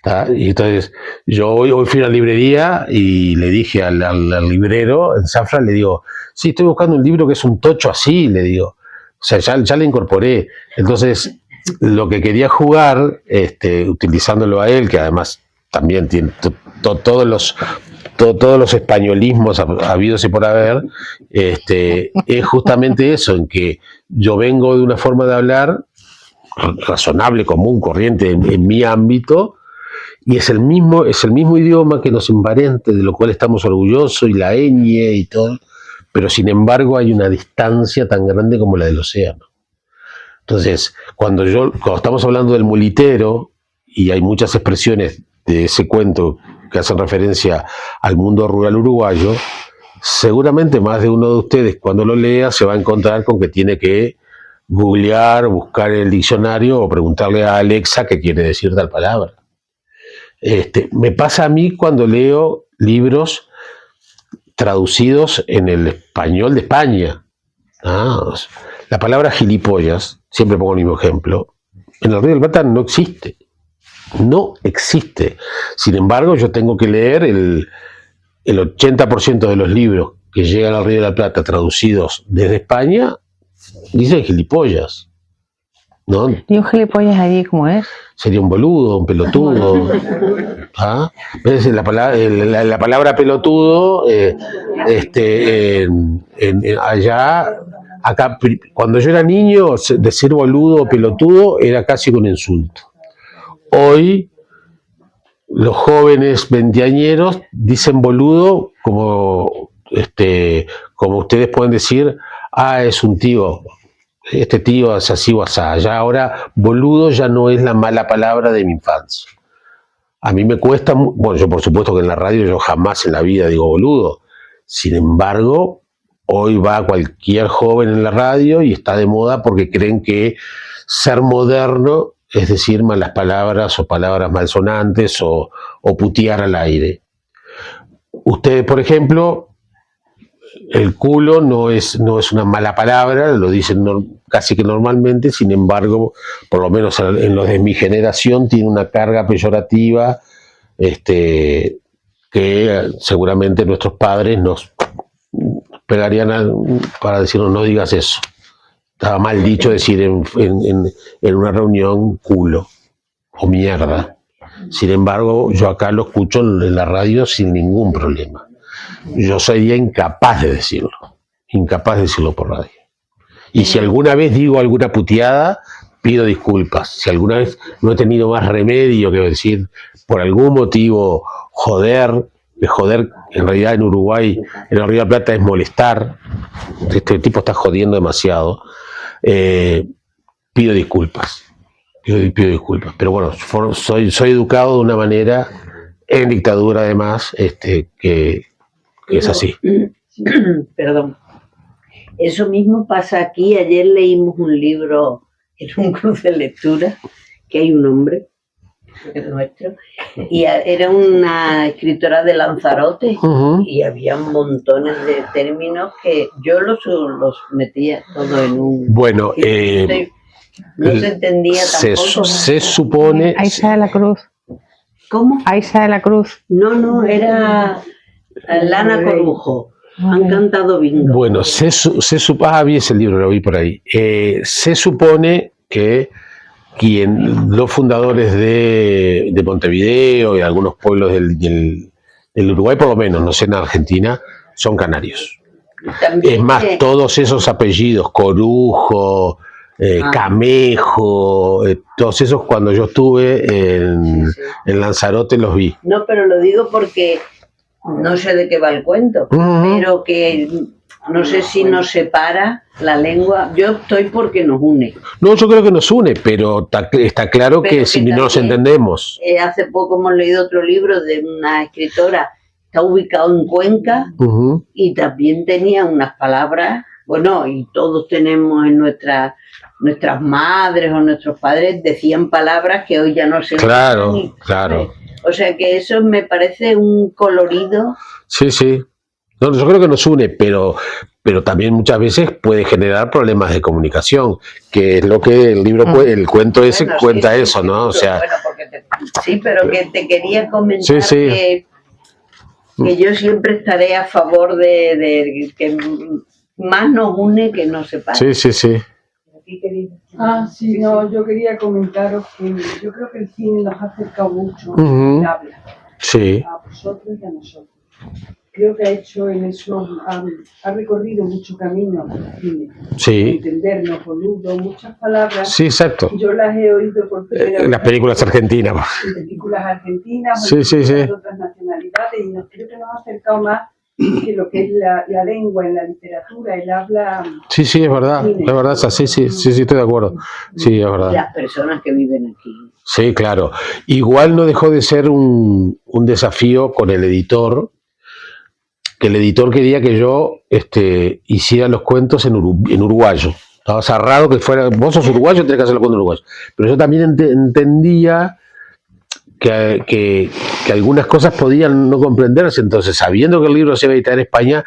¿Tá? Y entonces, yo hoy fui a una librería y le dije al librero, en Zafra, le digo, sí, estoy buscando un libro que es un tocho así, le digo. O sea, ya le incorporé. Entonces, lo que quería jugar, utilizándolo a él, que además también tiene todos los españolismos habidos y por haber, es justamente eso, en que yo vengo de una forma de hablar razonable, común, corriente en mi ámbito, y es el mismo idioma que nos emparenta, de lo cual estamos orgullosos, y la ñ y todo, pero sin embargo hay una distancia tan grande como la del océano. Entonces, cuando estamos hablando del mulitero, y hay muchas expresiones de ese cuento que hacen referencia al mundo rural uruguayo, seguramente más de uno de ustedes cuando lo lea se va a encontrar con que tiene que googlear, buscar en el diccionario o preguntarle a Alexa qué quiere decir tal palabra. Me pasa a mí cuando leo libros traducidos en el español de España. La palabra gilipollas, siempre pongo el mismo ejemplo, en el Río de la Plata no existe. No existe. Sin embargo, yo tengo que leer el 80% de los libros que llegan al Río de la Plata traducidos desde España, dicen gilipollas, ¿no? ¿Y un gilipollas allí cómo es? Sería un boludo, un pelotudo. ¿Ah? ¿Ves? La palabra pelotudo, allá, acá, cuando yo era niño, decir boludo o pelotudo era casi un insulto. Hoy, los jóvenes veinteañeros dicen boludo como ustedes pueden decir, es un tío. Este tío es así o asá. Ya ahora, boludo ya no es la mala palabra de mi infancia. A mí me cuesta, bueno, yo por supuesto que en la radio yo jamás en la vida digo boludo. Sin embargo, hoy va cualquier joven en la radio y está de moda porque creen que ser moderno es decir malas palabras o palabras malsonantes o putear al aire. Ustedes, por ejemplo, el culo no es una mala palabra, lo dicen casi que normalmente, sin embargo, por lo menos en los de mi generación, tiene una carga peyorativa que seguramente nuestros padres nos pegarían para decirnos no digas eso. Estaba mal dicho decir en una reunión culo. o mierda. Sin embargo, yo acá lo escucho en la radio sin ningún problema. Yo sería incapaz de decirlo por radio. Y si alguna vez digo alguna puteada, pido disculpas. Si alguna vez no he tenido más remedio que decir, por algún motivo, joder, que joder en realidad en Uruguay, en el Río de la Plata es molestar, este tipo está jodiendo demasiado, pido disculpas. Pido disculpas. Pero bueno, soy educado de una manera, en dictadura además, que es así. Perdón. Eso mismo pasa aquí. Ayer leímos un libro en un club de lectura, que hay un hombre, el nuestro, y era una escritora de Lanzarote, y había montones de términos que yo los metía todo en un... Bueno, no se entendía tampoco. Se supone... Aixa de la Cruz. ¿Cómo? Aixa de la Cruz. No, era Lana Corujo. Han cantado bingo. Bueno, vi ese libro, lo vi por ahí. Se supone que los fundadores de Montevideo y de algunos pueblos del Uruguay, por lo menos, no sé, en Argentina, son canarios. También es más, todos esos apellidos, Corujo, Camejo, todos esos, cuando yo estuve en Lanzarote los vi. No, pero lo digo porque no sé de qué va el cuento, pero que no sé si nos separa la lengua. Yo estoy porque nos une. No, yo creo que nos une, pero está claro que si no nos entendemos. Hace poco hemos leído otro libro de una escritora, está ubicado en Cuenca, y también tenía unas palabras, bueno, y todos tenemos en nuestras madres o nuestros padres decían palabras que hoy ya no se Claro, usan. claro. O sea que eso me parece un colorido. Sí. No, yo creo que nos une, pero también muchas veces puede generar problemas de comunicación, que es lo que el libro, el cuento ese cuenta eso, ¿no? O sea, bueno, sí, pero que te quería comentar que yo siempre estaré a favor de que más nos une que nos separa. Sí. Sí, no, yo quería comentaros que yo creo que el cine nos ha acercado mucho el habla, a vosotros y a nosotros. Creo que ha hecho en eso, ha recorrido mucho camino el cine. Sí. Entendernos, boludo, muchas palabras. Sí, exacto. Yo las he oído por primera vez. Las películas argentinas. En películas argentinas, sí. de otras nacionalidades, y creo que nos ha acercado más que lo que es la lengua en la literatura, el habla. Sí, es verdad, es así, sí, estoy de acuerdo. Sí, es verdad. Las personas que viven aquí. Sí, claro. Igual no dejó de ser un desafío con el editor, que el editor quería que yo hiciera los cuentos en uruguayo. Estaba cerrado que fuera, vos sos uruguayo, tenés que hacer los cuentos en uruguayo. Pero yo también entendía que algunas cosas podían no comprenderse, entonces, sabiendo que el libro se iba a editar en España,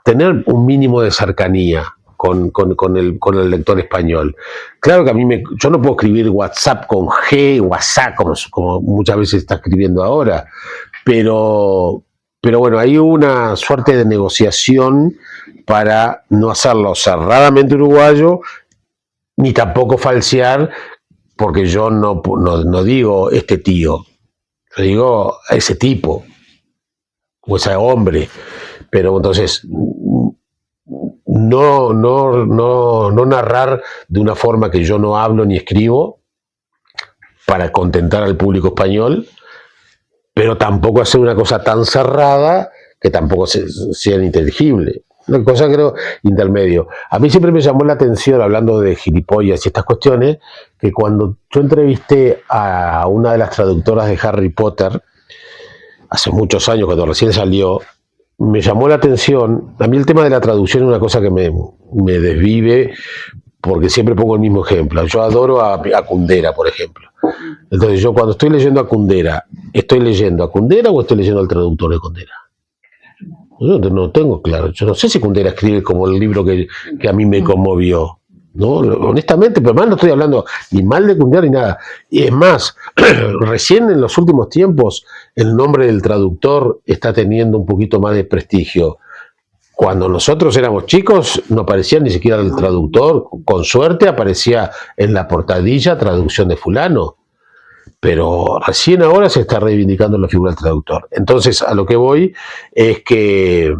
tener un mínimo de cercanía con el lector español. Claro que yo no puedo escribir WhatsApp con G, WhatsApp, como muchas veces está escribiendo ahora, pero bueno, hay una suerte de negociación para no hacerlo cerradamente uruguayo, ni tampoco falsear, porque yo no digo este tío, yo digo ese tipo, o ese hombre, pero entonces no narrar de una forma que yo no hablo ni escribo para contentar al público español, pero tampoco hacer una cosa tan cerrada que tampoco sea ininteligible. Una cosa, creo, intermedio. A mí siempre me llamó la atención, hablando de gilipollas y estas cuestiones, que cuando yo entrevisté a una de las traductoras de Harry Potter, hace muchos años, cuando recién salió, me llamó la atención. A mí el tema de la traducción es una cosa que me desvive, porque siempre pongo el mismo ejemplo. Yo adoro a Kundera, por ejemplo. Entonces yo cuando estoy leyendo a Kundera, ¿estoy leyendo a Kundera o estoy leyendo al traductor de Kundera? Yo no tengo claro. Yo no sé si Kundera escribe como el libro que a mí me conmovió, ¿no? Honestamente, pero más no estoy hablando ni mal de Kundera ni nada. Y es más, recién en los últimos tiempos el nombre del traductor está teniendo un poquito más de prestigio. Cuando nosotros éramos chicos no aparecía ni siquiera el traductor, con suerte aparecía en la portadilla traducción de fulano. pero recién ahora se está reivindicando la figura del traductor. Entonces, a lo que voy es que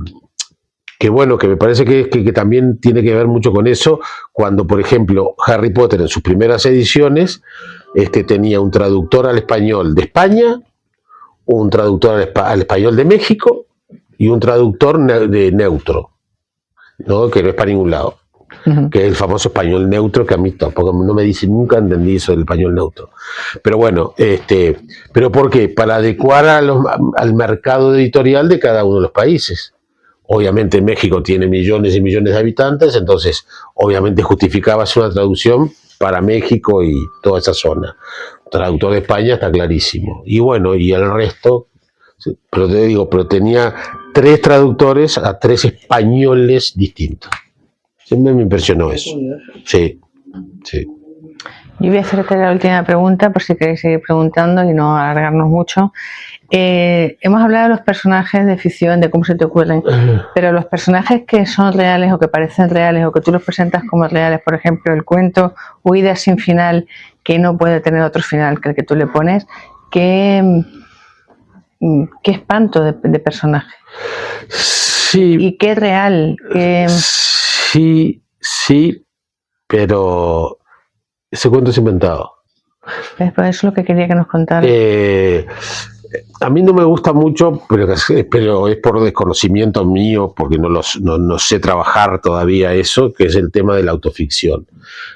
bueno, que me parece que también tiene que ver mucho con eso, cuando, por ejemplo, Harry Potter en sus primeras ediciones tenía un traductor al español de España, un traductor al español de México y un traductor de neutro, ¿no? Que no es para ningún lado, que es el famoso español neutro, que a mí tampoco no me dice, nunca entendí eso del español neutro. Pero bueno, ¿pero por qué? Para adecuar al mercado editorial de cada uno de los países. Obviamente México tiene millones y millones de habitantes, entonces obviamente justificaba hacer una traducción para México y toda esa zona. Traductor de España está clarísimo. Y bueno, y el resto, pero te digo, pero tenía 3 traductores a 3 españoles distintos. Siempre me impresionó eso. Sí, sí. Yo voy a hacerte la última pregunta, por si queréis seguir preguntando y no alargarnos mucho. Hemos hablado de los personajes de ficción, de cómo se te ocurren, pero los personajes que son reales o que parecen reales o que tú los presentas como reales, por ejemplo, el cuento Huida sin final, que no puede tener otro final que el que tú le pones, qué espanto de personaje. Sí. Y qué real. Sí, pero ese cuento es inventado. Es por eso lo que quería que nos contara. A mí no me gusta mucho, pero es por desconocimiento mío, porque no sé trabajar todavía eso, que es el tema de la autoficción.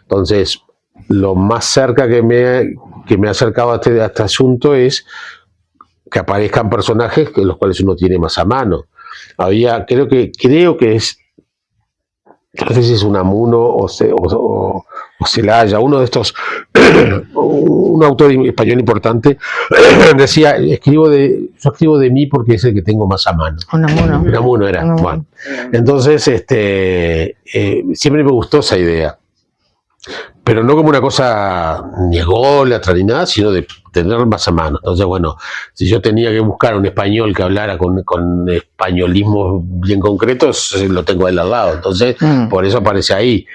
Entonces, lo más cerca que me ha acercado a este asunto es que aparezcan personajes que los cuales uno tiene más a mano. Creo que es, no sé si es Unamuno o Celaya, uno de estos, un autor español importante, decía, yo escribo de mí porque es el que tengo más a mano. Unamuno era. Unamuno. Bueno. Entonces, siempre me gustó esa idea, pero no como una cosa ni ególatra ni nada, sino de tener más a mano. Entonces, bueno, si yo tenía que buscar un español que hablara con españolismos bien concretos, lo tengo ahí al lado. Entonces, por eso aparece ahí.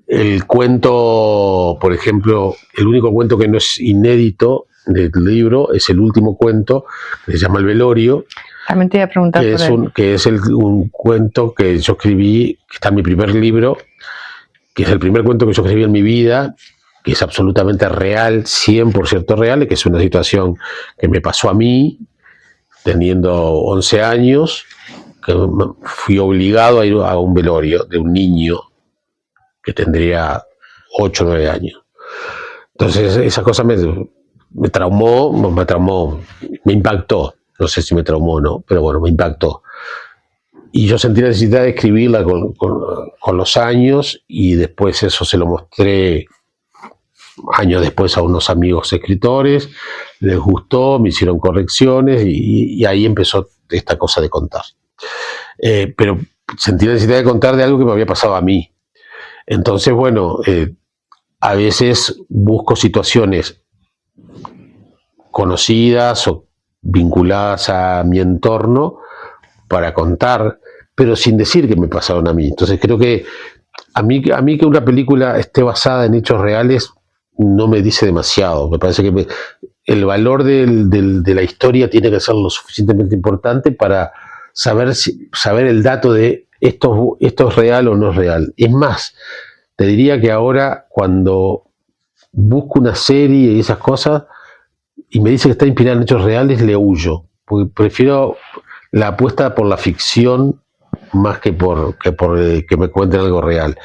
El cuento, por ejemplo, el único cuento que no es inédito del libro es el último cuento, que se llama El velorio. También te iba a preguntar que es un cuento que yo escribí, que está en mi primer libro, que es el primer cuento que yo escribí en mi vida, que es absolutamente real, 100% real, y que es una situación que me pasó a mí, teniendo 11 años, que fui obligado a ir a un velorio de un niño que tendría 8 o 9 años. Entonces esa cosa me traumó, me impactó. No sé si me traumó o no, pero bueno, me impactó. Y yo sentí la necesidad de escribirla con los años, y después eso se lo mostré años después a unos amigos escritores, les gustó, me hicieron correcciones y ahí empezó esta cosa de contar. Pero sentí la necesidad de contar de algo que me había pasado a mí. Entonces, bueno, a veces busco situaciones conocidas o vinculadas a mi entorno para contar, pero sin decir que me pasaron a mí. Entonces creo que a mí que una película esté basada en hechos reales no me dice demasiado. Me parece que el valor de la historia tiene que ser lo suficientemente importante para saber el dato de esto es real o no es real. Es más, te diría que ahora cuando busco una serie y esas cosas y me dice que está inspirada en hechos reales, le huyo, porque prefiero la apuesta por la ficción más que por que me cuenten algo real.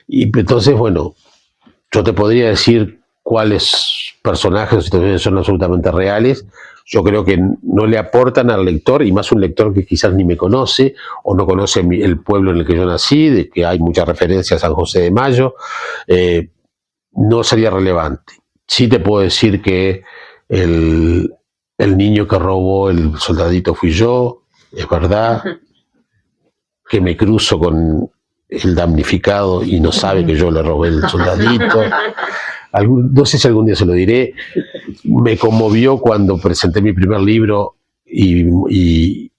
Y entonces, bueno, yo te podría decir cuáles personajes o situaciones son absolutamente reales. Yo creo que no le aportan al lector, y más un lector que quizás ni me conoce o no conoce el pueblo en el que yo nací, de que hay muchas referencias a San José de Mayo, no sería relevante. Sí te puedo decir que el niño que robó el soldadito fui yo, es verdad, que me cruzo con el damnificado y no sabe que yo le robé el soldadito. No sé si algún día se lo diré. Me conmovió cuando presenté mi primer libro y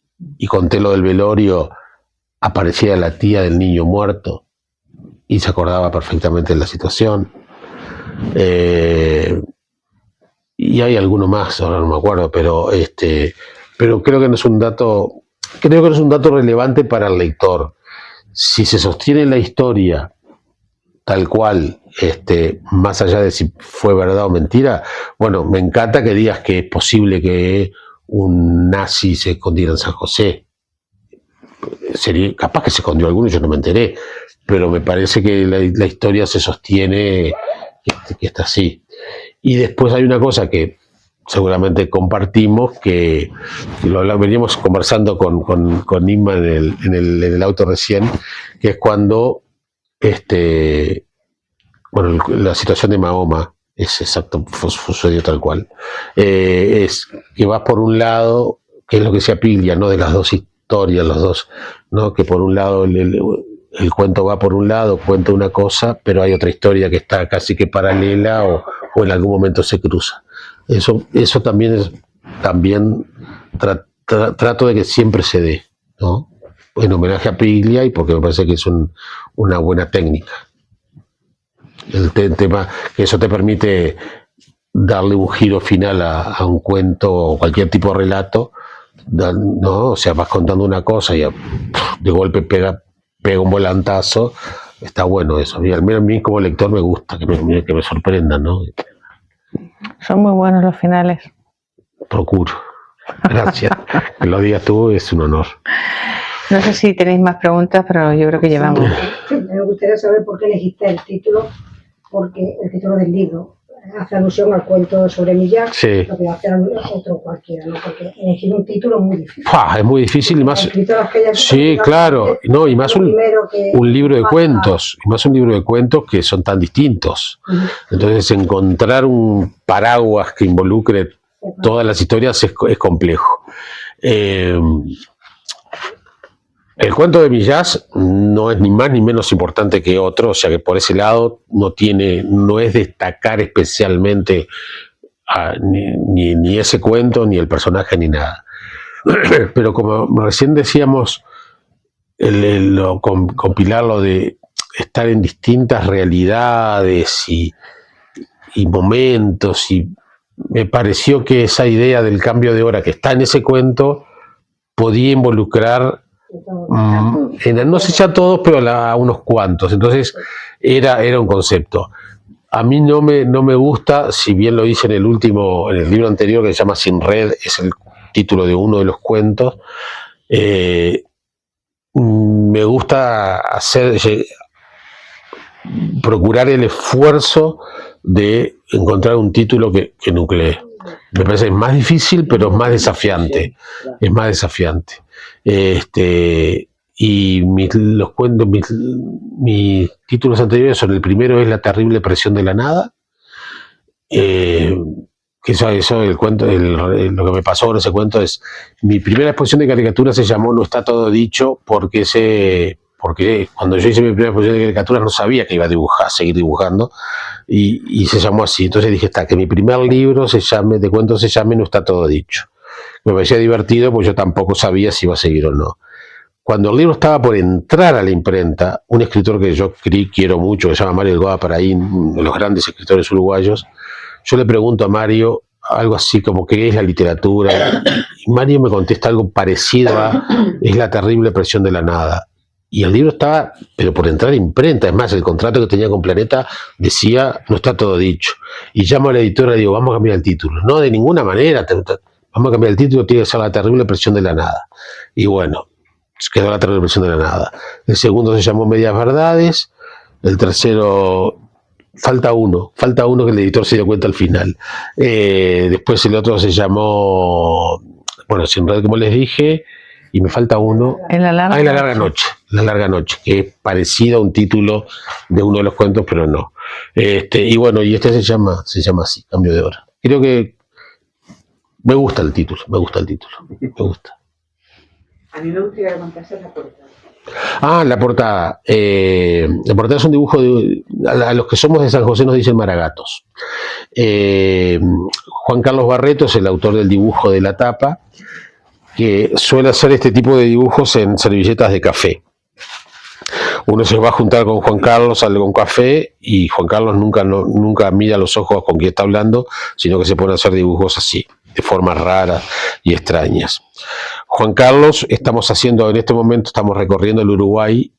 conté lo del velorio, aparecía la tía del niño muerto y se acordaba perfectamente de la situación. Y hay alguno más, ahora no me acuerdo, pero creo que no es un dato relevante para el lector. Si se sostiene la historia tal cual, más allá de si fue verdad o mentira, bueno, me encanta que digas que es posible que un nazi se escondiera en San José. Sería capaz que se escondió alguno, yo no me enteré, pero me parece que la historia se sostiene que está así. Y después hay una cosa que seguramente compartimos, que veníamos conversando con Inma en el auto recién, que es cuando la situación de Mahoma es exacto, sucedió tal cual. Es que vas por un lado, que es lo que decía Piglia, ¿no? De las dos historias, los dos, ¿no? Que por un lado el cuento va por un lado, cuenta una cosa, pero hay otra historia que está casi que paralela o en algún momento se cruza. Eso también trato de que siempre se dé, ¿no? En homenaje a Piglia y porque me parece que es una buena técnica. El tema que eso te permite darle un giro final a un cuento o cualquier tipo de relato, ¿no? O sea, vas contando una cosa y de golpe pega un volantazo. Está bueno eso. Y al menos a mí como lector me gusta que me sorprendan, ¿no? Son muy buenos los finales. Procuro. Gracias. Que lo digas tú es un honor. No sé si tenéis más preguntas, pero yo creo que llevamos. Me gustaría saber por qué elegiste el título, porque el título del libro hace alusión al cuento sobre Millás, sí. Lo que hace otro cualquiera, ¿no? Porque elegir un título es muy difícil. Es muy difícil y más. Sí, claro. No, y más un libro de cuentos. Y más un libro de cuentos que son tan distintos. Entonces, encontrar un paraguas que involucre todas las historias es complejo. El cuento de Millás no es ni más ni menos importante que otro, o sea que por ese lado no es destacar especialmente ni ese cuento, ni el personaje, ni nada. Pero como recién decíamos, compilarlo de estar en distintas realidades y momentos, y me pareció que esa idea del cambio de hora que está en ese cuento podía involucrar no sé ya todos, pero a unos cuantos. Entonces era un concepto. A mí no me gusta, si bien lo hice en el libro anterior que se llama Sin Red, es el título de uno de los cuentos. Me gusta procurar el esfuerzo de encontrar un título que nuclee. Me parece más difícil, pero es más desafiante. Es más desafiante. Y mis títulos anteriores son: el primero es La terrible presión de la nada, que eso el cuento, lo que me pasó con ese cuento es: mi primera exposición de caricaturas se llamó No está todo dicho, porque cuando yo hice mi primera exposición de caricaturas no sabía que iba a seguir dibujando, y se llamó así. Entonces dije, que mi primer libro de cuentos se llame No está todo dicho. Me parecía divertido, porque yo tampoco sabía si iba a seguir o no. Cuando el libro estaba por entrar a la imprenta, un escritor que yo quiero mucho, que se llama Mario Elgoa Paraín, uno de los grandes escritores uruguayos, yo le pregunto a Mario algo así como ¿qué es la literatura? Y Mario me contesta algo parecido a es la terrible presión de la nada. Y el libro estaba, pero por entrar a imprenta. Es más, el contrato que tenía con Planeta decía no está todo dicho. Y llamo a la editora y digo, vamos a cambiar el título. No, de ninguna manera, vamos a cambiar el título, tiene que ser La terrible presión de la nada. Y bueno, quedó La terrible presión de la nada. El segundo se llamó Medias verdades. El tercero, falta uno que el editor se dio cuenta al final. Después el otro se llamó, Sin Red, como les dije, y me falta uno. La larga noche, que es parecido a un título de uno de los cuentos, pero no. Y este se llama así, Cambio de hora. Creo que me gusta el título. Me gusta. A mí me gustaría que contases la portada. La portada. La portada es un dibujo a los que somos de San José nos dicen maragatos. Juan Carlos Barreto es el autor del dibujo de la tapa, que suele hacer este tipo de dibujos en servilletas de café. uno se va a juntar con Juan Carlos, sale con café y Juan Carlos nunca mira a los ojos con quien está hablando, sino que se pone a hacer dibujos así, de formas raras y extrañas. Juan Carlos, en este momento estamos recorriendo el Uruguay,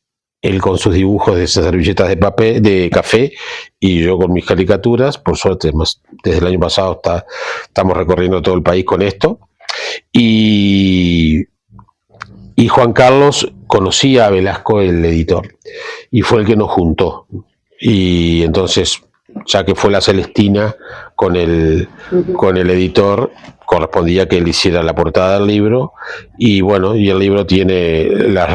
él con sus dibujos de esas servilletas de papel, de café, y yo con mis caricaturas. Por suerte, desde el año pasado estamos recorriendo todo el país con esto. Y Juan Carlos conocía a Velasco, el editor, y fue el que nos juntó. Y entonces, ya que fue la Celestina con el editor, correspondía que él hiciera la portada del libro. Y bueno, y el libro tiene las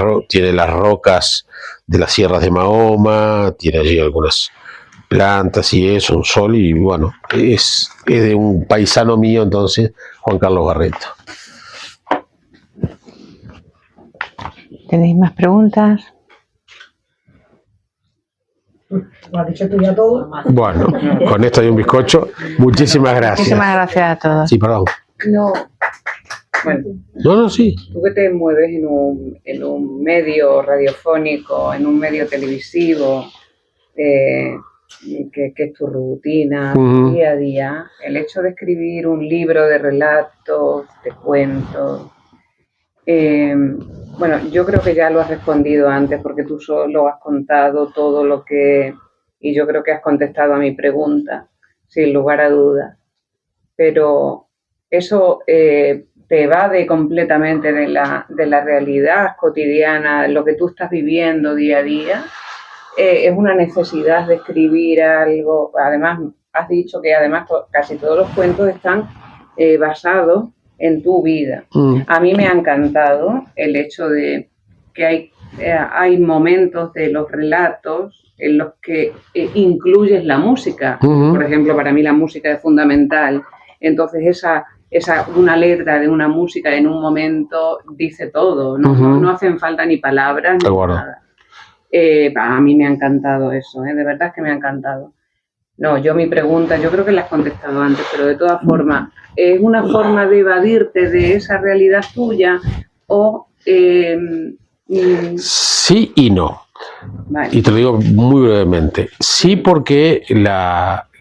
rocas de las sierras de Mahoma, tiene allí algunas plantas y eso, un sol, y bueno, es de un paisano mío, entonces, Juan Carlos Barreto. ¿Tenéis más preguntas? Lo has dicho tú ya todo. Bueno, con esto hay un bizcocho. Muchísimas gracias. Muchísimas gracias a todos. Sí, perdón. No. Bueno, No, sí. tú que te mueves en un medio radiofónico, en un medio televisivo, que es tu rutina, tu día a día, el hecho de escribir un libro de relatos, de cuentos, bueno, yo creo que ya lo has respondido antes porque tú solo has contado todo lo que... Y yo creo que has contestado a mi pregunta, sin lugar a dudas. Pero eso te evade completamente de la realidad cotidiana, lo que tú estás viviendo día a día. Es una necesidad de escribir algo. Además, has dicho que además casi todos los cuentos están basados en tu vida. A mí me ha encantado el hecho de que hay momentos de los relatos en los que incluyes la música. Por ejemplo, para mí la música es fundamental. Entonces una letra de una música en un momento dice todo. No hacen falta ni palabras ni nada. A mí me ha encantado eso, de verdad es que me ha encantado. No, mi pregunta, yo creo que la has contestado antes, pero de todas formas, ¿es una forma de evadirte de esa realidad tuya o...? Sí y no. Vale. Y te lo digo muy brevemente. Sí, porque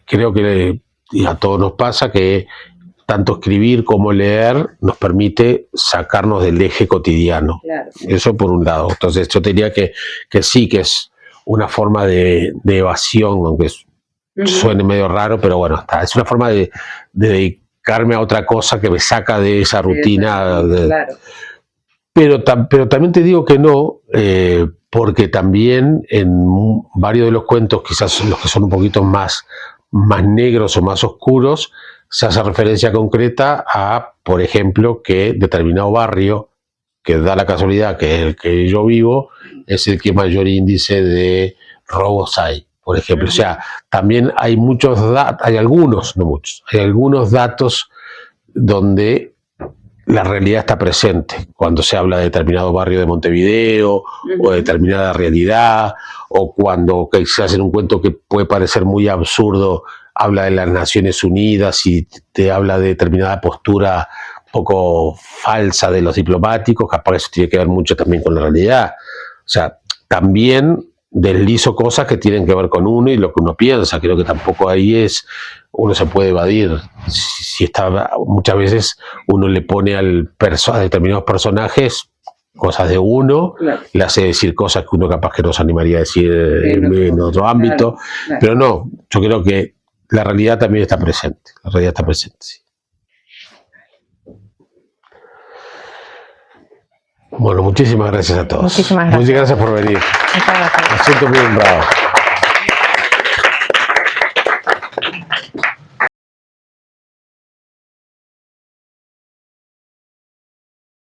creo que a todos nos pasa que tanto escribir como leer nos permite sacarnos del eje cotidiano. Claro. Eso por un lado. Entonces yo te diría que sí, que es una forma de evasión, aunque suene medio raro, pero bueno, es una forma de dedicarme a otra cosa que me saca de esa rutina. Claro. Pero también te digo que no, porque también en varios de los cuentos, quizás los que son un poquito más negros o más oscuros, se hace referencia concreta a, por ejemplo, que determinado barrio, que da la casualidad que el que yo vivo, es el que mayor índice de robos hay, por ejemplo. O sea, también hay muchos datos, hay algunos, no muchos, hay algunos datos donde la realidad está presente, cuando se habla de determinado barrio de Montevideo o de determinada realidad, o cuando quizás en un cuento que puede parecer muy absurdo habla de las Naciones Unidas y te habla de determinada postura un poco falsa de los diplomáticos, capaz eso tiene que ver mucho también con la realidad. O sea, también deslizo cosas que tienen que ver con uno y lo que uno piensa. Creo que tampoco ahí uno se puede evadir. Si está, muchas veces uno le pone a determinados personajes cosas de uno, claro, le hace decir cosas que uno capaz que no se animaría a decir en otro ámbito, claro. Pero no, yo creo que la realidad también está presente, sí. Bueno, muchísimas gracias a todos. Muchísimas gracias. Muchas gracias por venir. Muchas gracias. Me siento muy honrado.